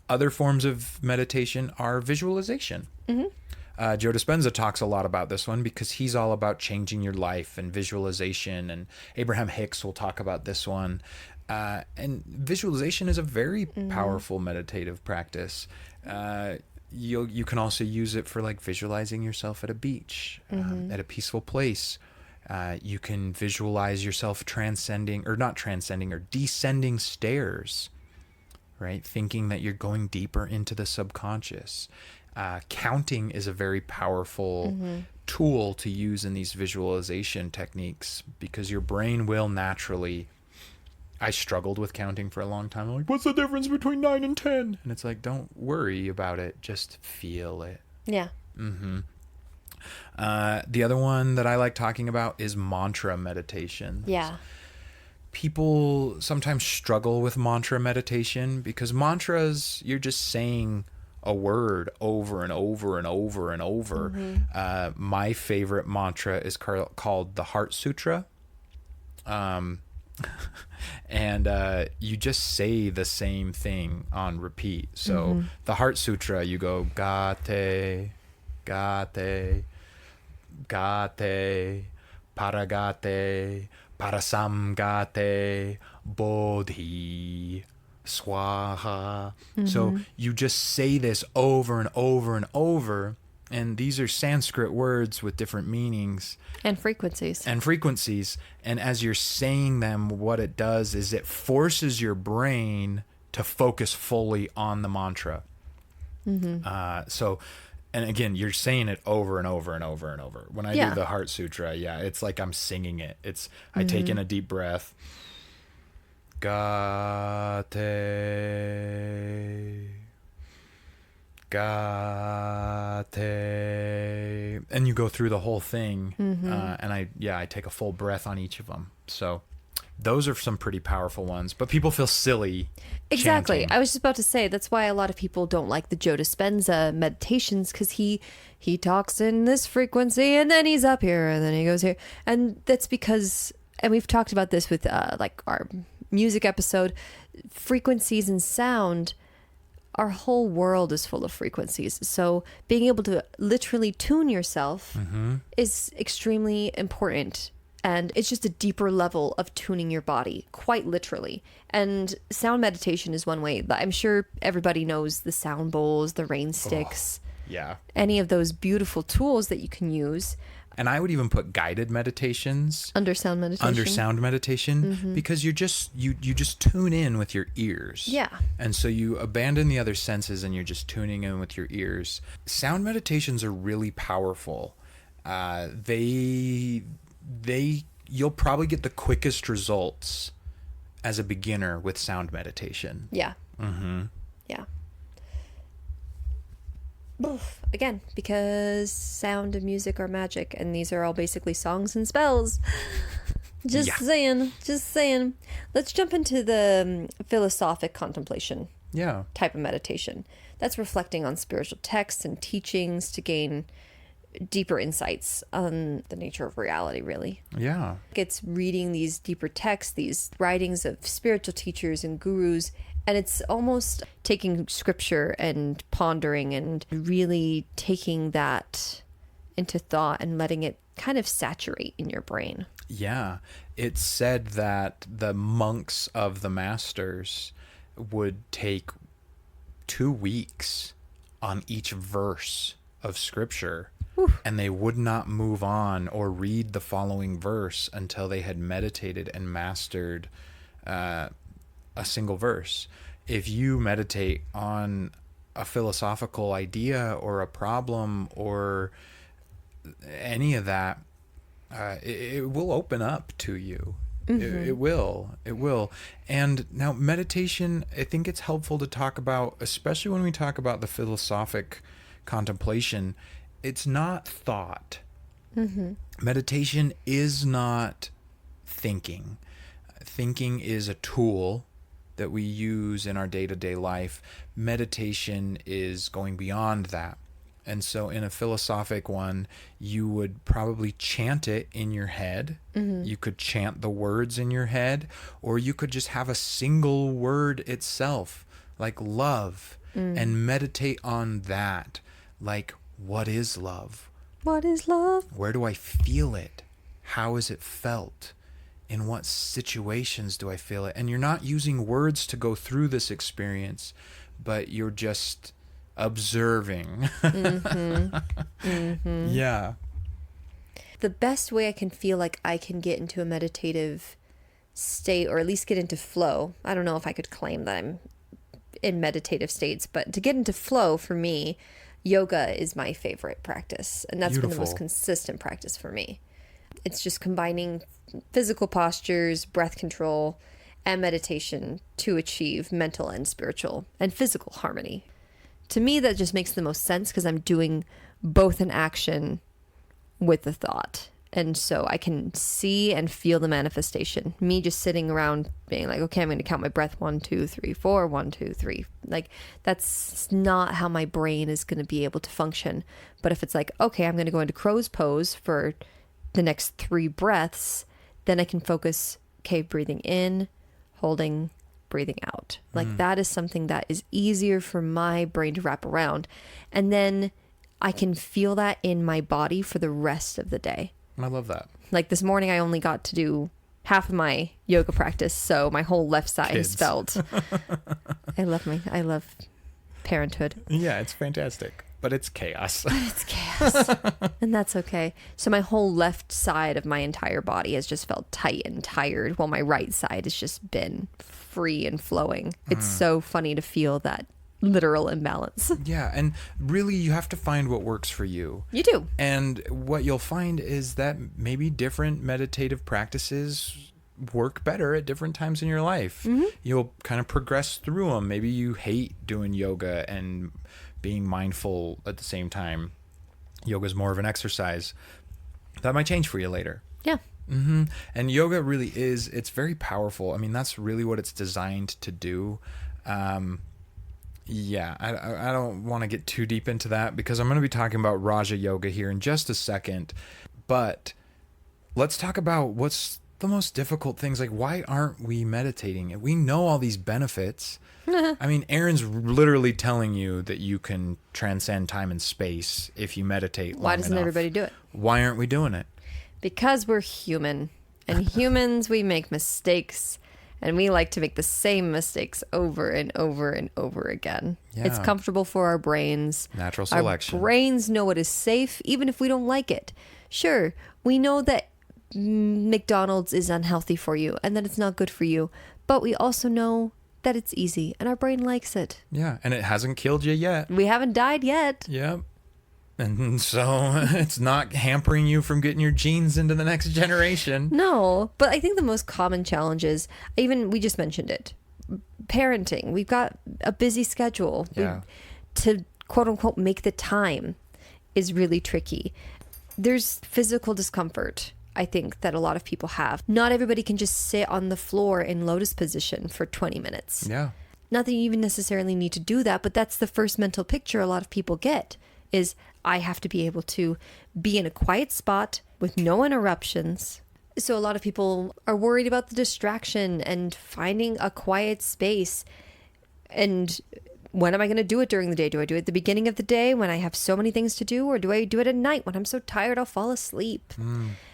Other forms of meditation are visualization. Joe Dispenza talks a lot about this one because he's all about changing your life and visualization, and Abraham Hicks will talk about this one. And visualization is a very powerful meditative practice. You can also use it for like visualizing yourself at a beach, at a peaceful place. You can visualize yourself descending stairs, right? Thinking that you're going deeper into the subconscious. Counting is a very powerful tool to use in these visualization techniques because your brain will naturally. I struggled with counting for a long time. I'm like, what's the difference between 9 and 10? And it's like, don't worry about it. Just feel it. Yeah. The other one that I like talking about is mantra meditation. Yeah. People sometimes struggle with mantra meditation because mantras, you're just saying a word over and over and over and over. My favorite mantra is called the Heart Sutra. And you just say the same thing on repeat. So the Heart Sutra, you go gate, gate, gate, paragate, parasamgate, bodhi, swaha. So you just say this over and over and over. And these are Sanskrit words with different meanings. And frequencies. And as you're saying them, what it does is it forces your brain to focus fully on the mantra. And again, you're saying it over and over and over and over. When I do the Heart Sutra, it's like I'm singing it. I take in a deep breath. Gate. And you go through the whole thing. And I take a full breath on each of them. So those are some pretty powerful ones, but people feel silly. Exactly. Chanting. I was just about to say, that's why a lot of people don't like the Joe Dispenza meditations, because he talks in this frequency and then he's up here and then he goes here. And that's because, and we've talked about this with like our music episode, frequencies and sound. Our whole world is full of frequencies. So being able to literally tune yourself is extremely important. And it's just a deeper level of tuning your body, quite literally. And sound meditation is one way. I'm sure everybody knows the sound bowls, the rain sticks. Any of those beautiful tools that you can use. And I would even put guided meditations under sound meditation, because you just tune in with your ears. And so you abandon the other senses and you're just tuning in with your ears. Sound meditations are really powerful. You'll probably get the quickest results as a beginner with sound meditation. Again, because sound and music are magic, and these are all basically songs and spells. Just saying. Let's jump into the philosophic contemplation type of meditation. That's reflecting on spiritual texts and teachings to gain deeper insights on the nature of reality, really. It's reading these deeper texts, these writings of spiritual teachers and gurus, and it's almost taking scripture and pondering and really taking that into thought and letting it kind of saturate in your brain. It's said that the monks of the masters would take 2 weeks on each verse of scripture. And they would not move on or read the following verse until they had meditated and mastered a single verse. If you meditate on a philosophical idea or a problem or any of that, it will open up to you. It will. It will. And now meditation, I think it's helpful to talk about, especially when we talk about the philosophic contemplation, it's not thought. Meditation is not thinking. Thinking is a tool that we use in our day-to-day life. Meditation is going beyond that. And so in a philosophic one, you would probably chant it in your head. You could chant the words in your head, or you could just have a single word itself, like love, and meditate on that. Like, what is love? What is love? Where do I feel it? How is it felt? In what situations do I feel it? And you're not using words to go through this experience, but you're just observing. Yeah. The best way I can feel like I can get into a meditative state, or at least get into flow. I don't know if I could claim that I'm in meditative states, but to get into flow for me, yoga is my favorite practice. And that's been the most consistent practice for me. It's just combining physical postures, breath control, and meditation to achieve mental and spiritual and physical harmony. To me, that just makes the most sense because I'm doing both an action with the thought. And so I can see and feel the manifestation. Me just sitting around being like, okay, I'm going to count my breath. 1, 2, 3, 4, 1, 2, 3. Like, that's not how my brain is going to be able to function. But if it's like, okay, I'm going to go into crow's pose for the next 3 breaths, then I can focus, okay, breathing in, holding, breathing out. Like that is something that is easier for my brain to wrap around. And then I can feel that in my body for the rest of the day. I love that. Like this morning, I only got to do half of my yoga practice, so my whole left side is felt. I love parenthood. Yeah, it's fantastic. But it's chaos. It's chaos. And that's okay. So my whole left side of my entire body has just felt tight and tired, while my right side has just been free and flowing. It's so funny to feel that literal imbalance. Yeah, and really you have to find what works for you. You do. And what you'll find is that maybe different meditative practices work better at different times in your life. You'll kind of progress through them. Maybe you hate doing yoga and being mindful at the same time. Yoga is more of an exercise. That might change for you later. Yeah. And yoga really is, it's very powerful. I mean, that's really what it's designed to do. Yeah, I don't want to get too deep into that because I'm going to be talking about Raja Yoga here in just a second. But let's talk about what's the most difficult things. Like, why aren't we meditating? We know all these benefits. I mean, Aaron's literally telling you that you can transcend time and space if you meditate long enough. Why doesn't everybody do it? Why aren't we doing it? Because we're human. And humans, we make mistakes. And we like to make the same mistakes over and over and over again. Yeah. It's comfortable for our brains. Natural selection. Our brains know what is safe, even if we don't like it. Sure, we know that McDonald's is unhealthy for you and that it's not good for you. But we also know that it's easy and our brain likes it. Yeah, and it hasn't killed you yet. We haven't died yet. Yep. And so it's not hampering you from getting your genes into the next generation. No, but I think the most common challenge is, we just mentioned it, parenting. We've got a busy schedule. Yeah. To quote unquote make the time is really tricky. There's physical discomfort, I think, that a lot of people have. Not everybody can just sit on the floor in lotus position for 20 minutes. Yeah. Not that you even necessarily need to do that, but that's the first mental picture a lot of people get is, I have to be able to be in a quiet spot with no interruptions. So a lot of people are worried about the distraction and finding a quiet space. And when am I going to do it during the day? Do I do it at the beginning of the day when I have so many things to do? Or do I do it at night when I'm so tired I'll fall asleep?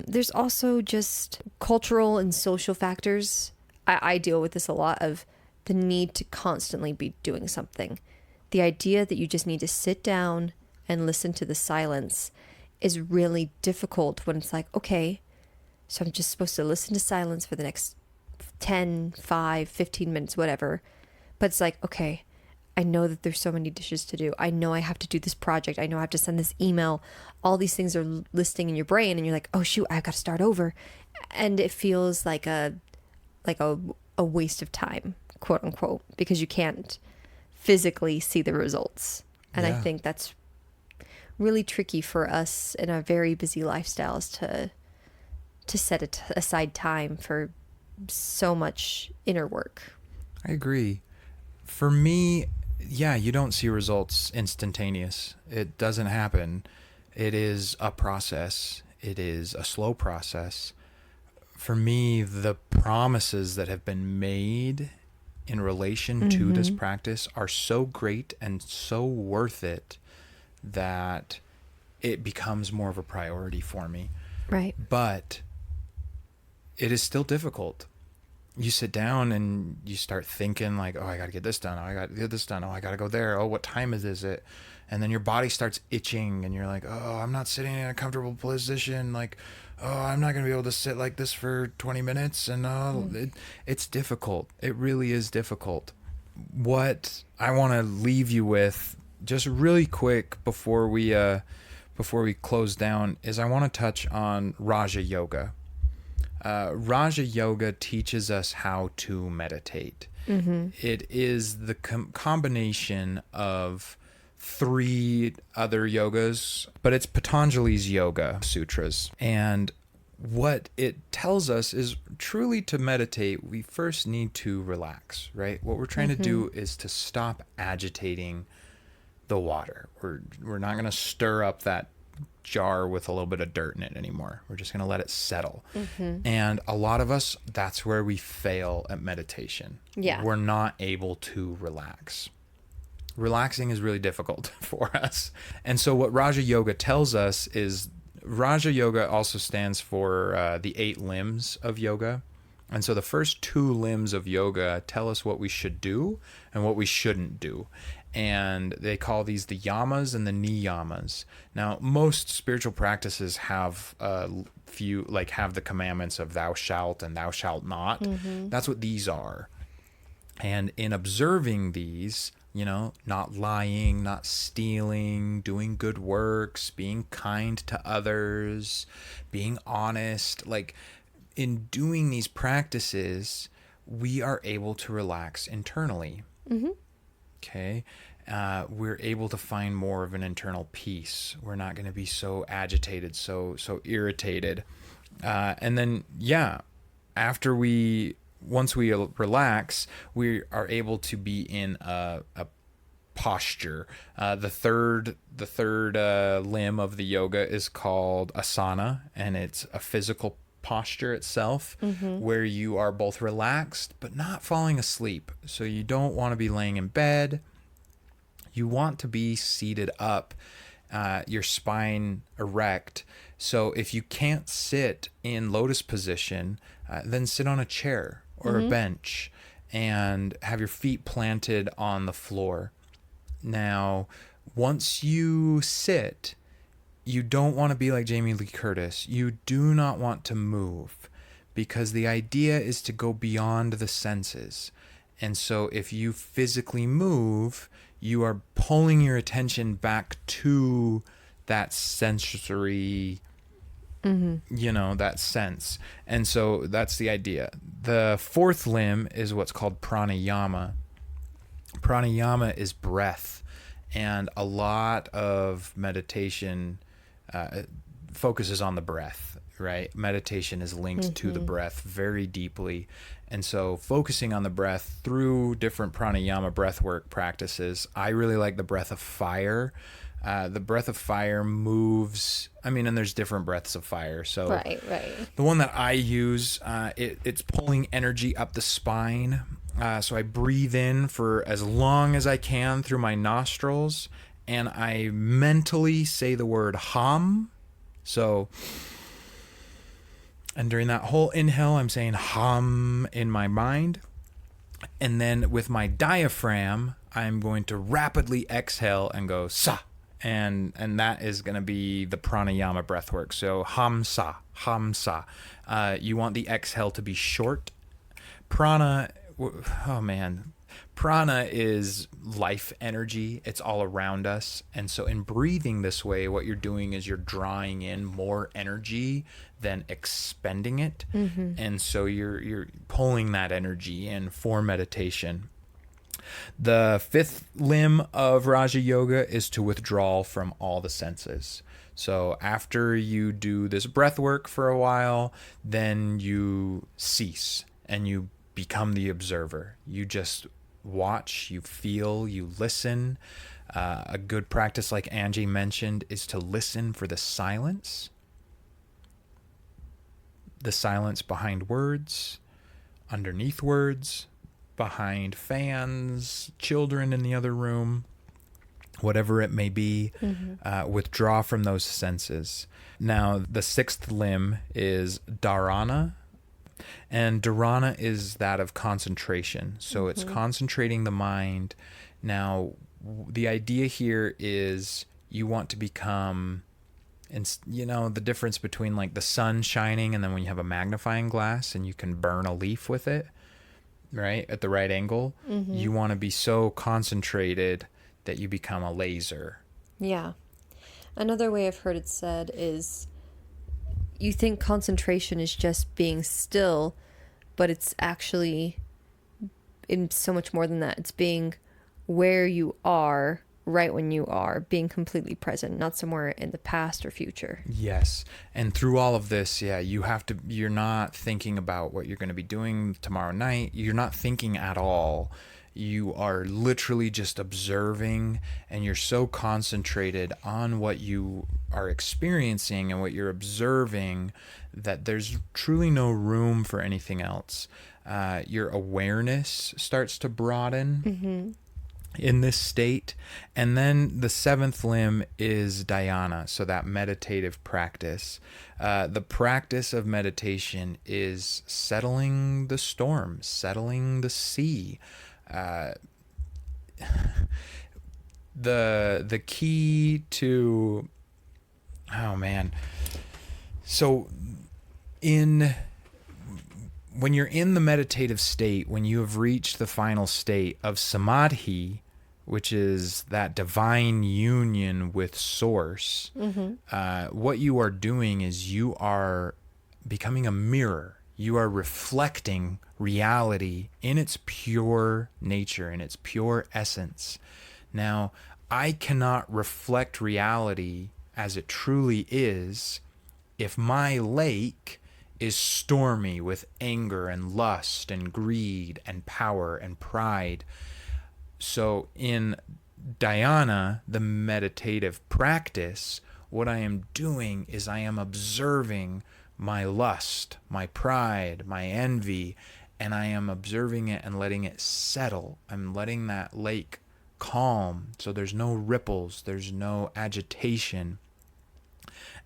There's also just cultural and social factors. I deal with this a lot, of the need to constantly be doing something. The idea that you just need to sit down and listen to the silence is really difficult when it's like, okay, so I'm just supposed to listen to silence for the next 10, 5, 15 minutes, whatever. But it's like, okay, I know that there's so many dishes to do. I know I have to do this project. I know I have to send this email. All these things are listing in your brain, and you're like, oh shoot, I've got to start over. And it feels like a waste of time, quote unquote, because you can't physically see the results. And I think that's really tricky for us in our very busy lifestyles to set aside time for so much inner work. I agree. For me, yeah, you don't see results instantaneous. It doesn't happen. It is a process. It is a slow process. For me, the promises that have been made in relation to this practice are so great and so worth it that it becomes more of a priority for me. Right. But it is still difficult. You sit down and you start thinking like, oh, I got to get this done. Oh, I got to get this done. Oh, I got to go there. Oh, what time is it? And then your body starts itching and you're like, oh, I'm not sitting in a comfortable position. Like, oh, I'm not going to be able to sit like this for 20 minutes. And it's difficult. It really is difficult. What I want to leave you with just really quick before we close down is I want to touch on Raja Yoga. Raja Yoga teaches us how to meditate. It is the combination of 3 other yogas, but it's Patanjali's Yoga Sutras. And what it tells us is truly to meditate, we first need to relax, right? What we're trying to do is to stop agitating the water. We're not going to stir up that jar with a little bit of dirt in it anymore. We're just going to let it settle. And a lot of us, that's where we fail at meditation. Yeah. We're not able to relax. Relaxing is really difficult for us. And so what Raja Yoga tells us is Raja Yoga also stands for the 8 limbs of yoga. And so the first 2 limbs of yoga tell us what we should do and what we shouldn't do. And they call these the yamas and the niyamas. Now, most spiritual practices have have the commandments of thou shalt and thou shalt not. That's what these are. And in observing these, not lying, not stealing, doing good works, being kind to others, being honest, like in doing these practices, we are able to relax internally. Okay. We're able to find more of an internal peace. We're not going to be so agitated, so irritated. And then, once we relax, we are able to be in a posture. The third limb of the yoga is called asana, and it's a physical posture itself where you are both relaxed but not falling asleep. So you don't want to be laying in bed. You want to be seated up, your spine erect. So if you can't sit in lotus position, then sit on a chair or a bench and have your feet planted on the floor. Now, once you sit, you don't want to be like Jamie Lee Curtis. You do not want to move because the idea is to go beyond the senses. And so if you physically move, you are pulling your attention back to that sensory, that sense. And so that's the idea. The 4th limb is what's called pranayama. Pranayama is breath. And a lot of meditation focuses on the breath, right? Meditation is linked to the breath very deeply. And so focusing on the breath through different pranayama breathwork practices, I really like the breath of fire. The breath of fire moves, and there's different breaths of fire. So right. The one that I use, it's pulling energy up the spine. So I breathe in for as long as I can through my nostrils, and I mentally say the word hum. So, and during that whole inhale, I'm saying hum in my mind. And then with my diaphragm, I'm going to rapidly exhale and go sa. And that is going to be the pranayama breath work. So hum sa, hum sa. You want the exhale to be short. Prana, oh man, prana is life energy. It's all around us. And so in breathing this way, what you're doing is you're drawing in more energy than expending it. And so you're pulling that energy in for meditation. The fifth limb of Raja Yoga is to withdraw from all the senses. So after you do this breath work for a while, then you cease and you become the observer. You just watch, you feel, you listen. A good practice, like Angie mentioned, is to listen for the silence behind words, underneath words, behind fans, children in the other room, whatever it may be. Withdraw from those senses. Now, the sixth limb is dharana. And dharana is that of concentration. So it's concentrating the mind. Now, the idea here is you want to become, the difference between like the sun shining and then when you have a magnifying glass and you can burn a leaf with it, right, at the right angle. You want to be so concentrated that you become a laser. Yeah. Another way I've heard it said is you think concentration is just being still, but it's actually in so much more than that. It's being where you are right when you are, being completely present, not somewhere in the past or future. Yes. And through all of this, you're not thinking about what you're going to be doing tomorrow night. You're not thinking at all. You are literally just observing, and you're so concentrated on what you are experiencing and what you're observing that there's truly no room for anything else. Your awareness starts to broaden in this state. And then the seventh limb is dhyana, so that meditative practice. The practice of meditation is settling the storm, settling the sea. The key to, so when you're in the meditative state, when you have reached the final state of samadhi, which is that divine union with source, what you are doing is you are becoming a mirror. You are reflecting reality in its pure nature, in its pure essence. Now, I cannot reflect reality as it truly is if my lake is stormy with anger and lust and greed and power and pride. So in dhyana, the meditative practice, what I am doing is I am observing my lust, my pride, my envy, and I am observing it and letting it settle. I'm letting that lake calm, so there's no ripples, there's no agitation.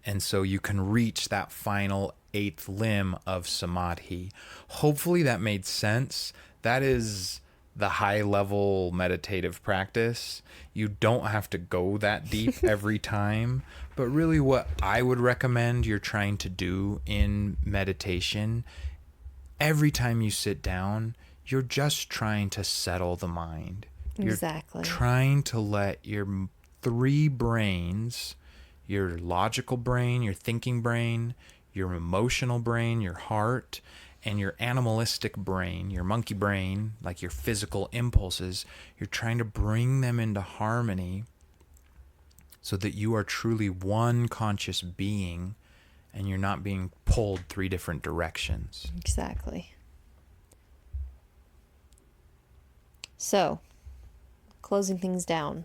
And so you can reach that final eighth limb of samadhi. Hopefully that made sense. That is the high-level meditative practice. You don't have to go that deep every time. But really what I would recommend you're trying to do in meditation, every time you sit down, you're just trying to settle the mind. Exactly. You're trying to let your three brains, your logical brain, your thinking brain, your emotional brain, your heart, and your animalistic brain, your monkey brain, like your physical impulses, you're trying to bring them into harmony so that you are truly one conscious being and you're not being pulled three different directions. Exactly. So, closing things down.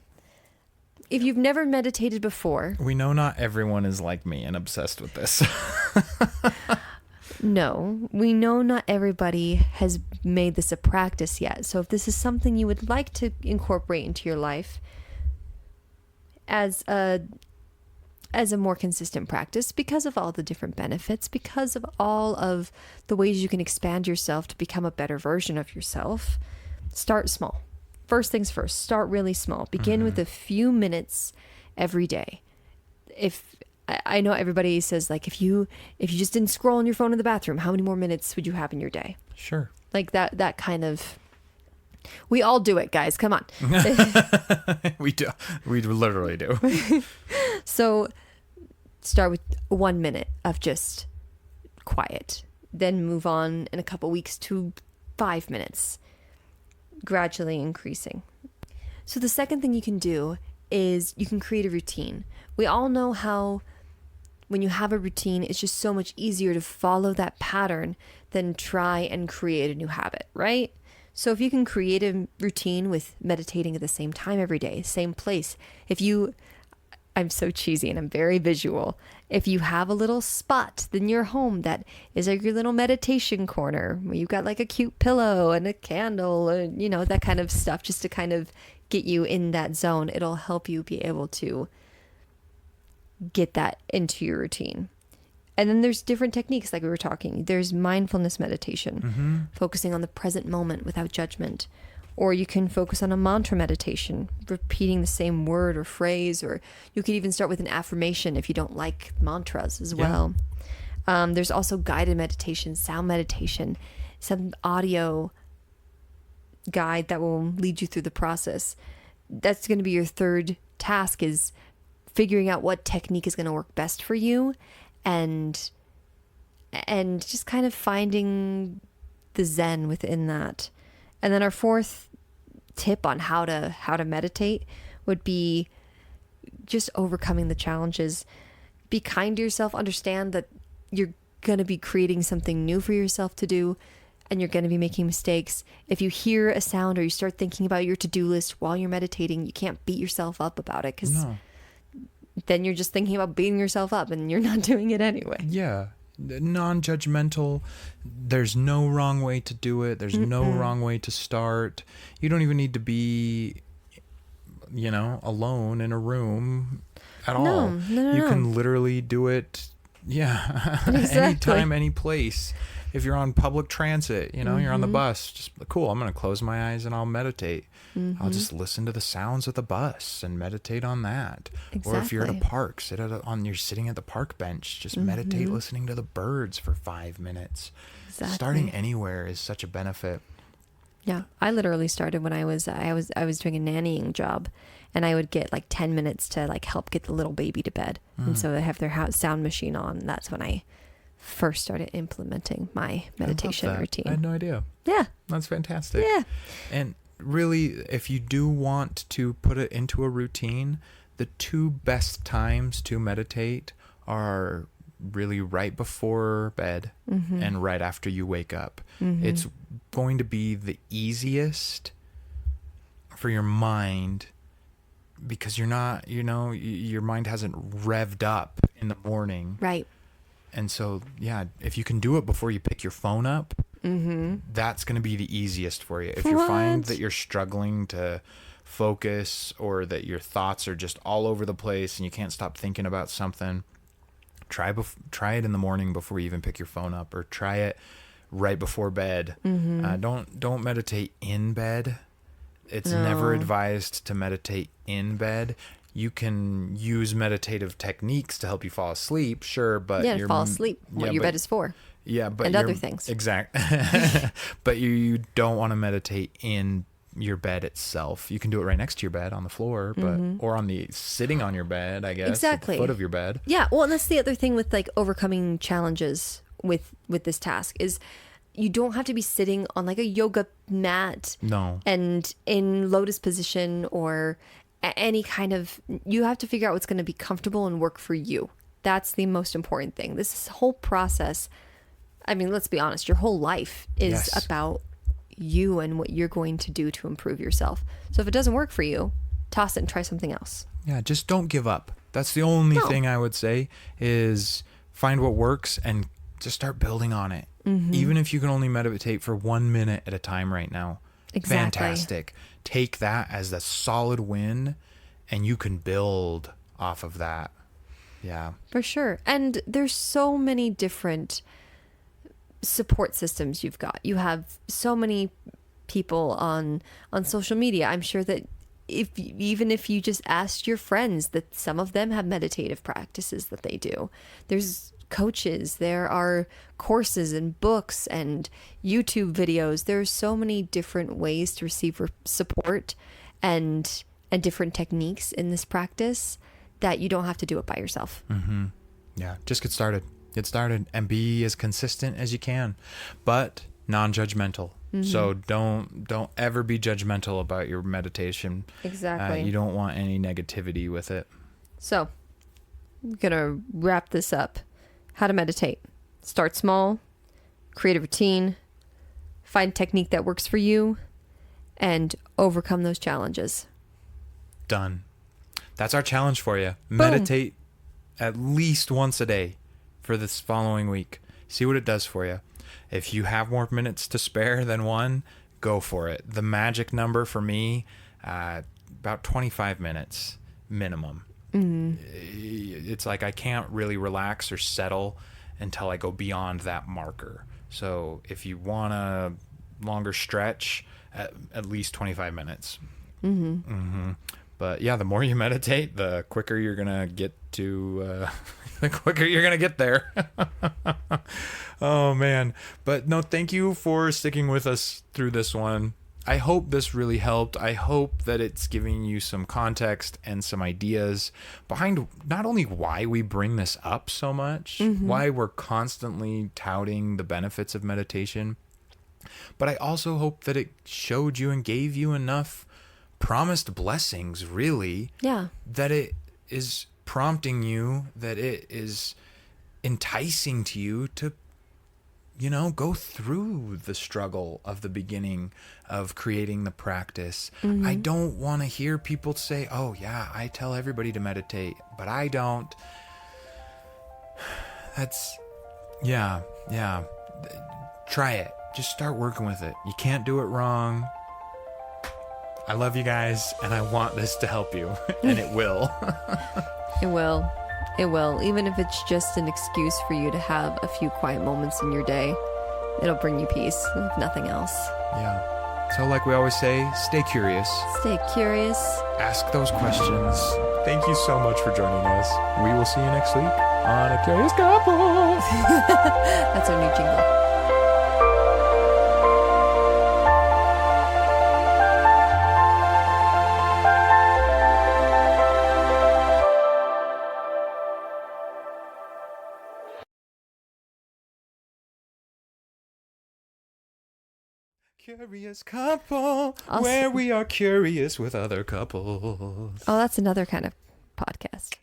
If you've never meditated before... We know not everyone is like me and obsessed with this. No, we know not everybody has made this a practice yet. So if this is something you would like to incorporate into your life as a more consistent practice, because of all the different benefits, because of all of the ways you can expand yourself to become a better version of yourself, start small. First things first, start really small. Begin with a few minutes every day. If I know everybody says, like, if you just didn't scroll on your phone in the bathroom, how many more minutes would you have in your day? Sure. Like that kind of, we all do it, guys. Come on. We do. We literally do. So start with 1 minute of just quiet, then move on in a couple weeks to 5 minutes, gradually increasing. So the second thing you can do is you can create a routine. We all know how when you have a routine, it's just so much easier to follow that pattern than try and create a new habit, right? So if you can create a routine with meditating at the same time every day, same place, I'm so cheesy and I'm very visual. If you have a little spot in your home that is like your little meditation corner, where you've got like a cute pillow and a candle, and that kind of stuff, just to kind of get you in that zone, it'll help you be able to get that into your routine. And then there's different techniques, like we were talking. There's mindfulness meditation, focusing on the present moment without judgment. Or you can focus on a mantra meditation, repeating the same word or phrase, or you could even start with an affirmation if you don't like mantras as well. There's also guided meditation, sound meditation, some audio guide that will lead you through the process. That's going to be your third task, is figuring out what technique is going to work best for you, and just kind of finding the zen within that. And then our fourth tip on how to meditate would be just overcoming the challenges. Be kind to yourself. Understand that you're going to be creating something new for yourself to do, and you're going to be making mistakes. If you hear a sound or you start thinking about your to-do list while you're meditating, you can't beat yourself up about it, because then you're just thinking about beating yourself up and you're not doing it anyway. Yeah. Non-judgmental. There's no wrong way to do it. There's no wrong way to start. You don't even need to be, alone in a room at all. No. You can literally do it. Yeah. Exactly. Anytime, any place. If you're on public transit, you're on the bus, just cool. I'm going to close my eyes and I'll meditate. I'll just listen to the sounds of the bus and meditate on that. Exactly. Or if you're at a park, you're sitting at the park bench, just meditate listening to the birds for 5 minutes. Exactly. Starting anywhere is such a benefit. Yeah, I literally started when I was doing a nannying job, and I would get like 10 minutes to like help get the little baby to bed. And so they have their sound machine on. And that's when I first started implementing my meditation routine. I had no idea. Yeah. That's fantastic. Yeah. And really, if you do want to put it into a routine, the two best times to meditate are really right before bed and right after you wake up. It's going to be the easiest for your mind, because you're not, your mind hasn't revved up in the morning. Right. And so, yeah, if you can do it before you pick your phone up, that's going to be the easiest for you. If you find that you're struggling to focus, or that your thoughts are just all over the place and you can't stop thinking about something, try it in the morning before you even pick your phone up, or try it right before bed. Don't meditate in bed. It's never advised to meditate in bed. You can use meditative techniques to help you fall asleep, sure, but fall asleep. What your bed is for. Yeah, but and other things. Exactly. But you don't want to meditate in your bed itself. You can do it right next to your bed on the floor, but or sitting on your bed, I guess. Exactly. At the foot of your bed. Yeah, well, and that's the other thing with like overcoming challenges with this task, is you don't have to be sitting on like a yoga mat. No. And in lotus position, or any kind of, you have to figure out what's going to be comfortable and work for you. That's the most important thing. This whole process, I mean, let's be honest, your whole life is about you and what you're going to do to improve yourself. So if it doesn't work for you, toss it and try something else. Yeah, just don't give up. That's the only thing I would say, is find what works and just start building on it. Even if you can only meditate for 1 minute at a time right now. Exactly. Fantastic. Take that as the solid win, and you can build off of that. Yeah. For sure. And there's so many different support systems you've got. You have so many people on social media. I'm sure that even if you just asked your friends, that some of them have meditative practices that they do. There's coaches, there are courses and books and YouTube videos. There's so many different ways to receive support and different techniques in this practice that you don't have to do it by yourself. Yeah, just get started. Get started and be as consistent as you can, but non-judgmental. So don't ever be judgmental about your meditation. Exactly. You don't want any negativity with it. So, I'm going to wrap this up. How to meditate. Start small, create a routine, find a technique that works for you, and overcome those challenges. Done. That's our challenge for you. Boom. Meditate at least once a day for this following week. See what it does for you. If you have more minutes to spare than one, go for it. The magic number for me, about 25 minutes minimum. It's like I can't really relax or settle until I go beyond that marker. So if you want a longer stretch, at least 25 minutes. But yeah, the more you meditate, the quicker you're gonna get to the quicker you're gonna get there. Oh man. But no, thank you for sticking with us through this one. I hope this really helped. I hope that it's giving you some context and some ideas behind not only why we bring this up so much, why we're constantly touting the benefits of meditation, but I also hope that it showed you and gave you enough promised blessings, really. Yeah. That it is prompting you, that it is enticing to you to, go through the struggle of the beginning of creating the practice. I don't want to hear people say, oh yeah, I tell everybody to meditate, but I don't. Yeah. Try it. Just start working with it. You can't do it wrong. I love you guys, and I want this to help you, and it will. It will. It will. Even if it's just an excuse for you to have a few quiet moments in your day, it'll bring you peace, if nothing else. Yeah. So like we always say, stay curious. Stay curious. Ask those questions. Thank you so much for joining us. We will see you next week on A Curious Couple. That's our new jingle. Curious Couple, where we are curious with other couples. Oh, that's another kind of podcast.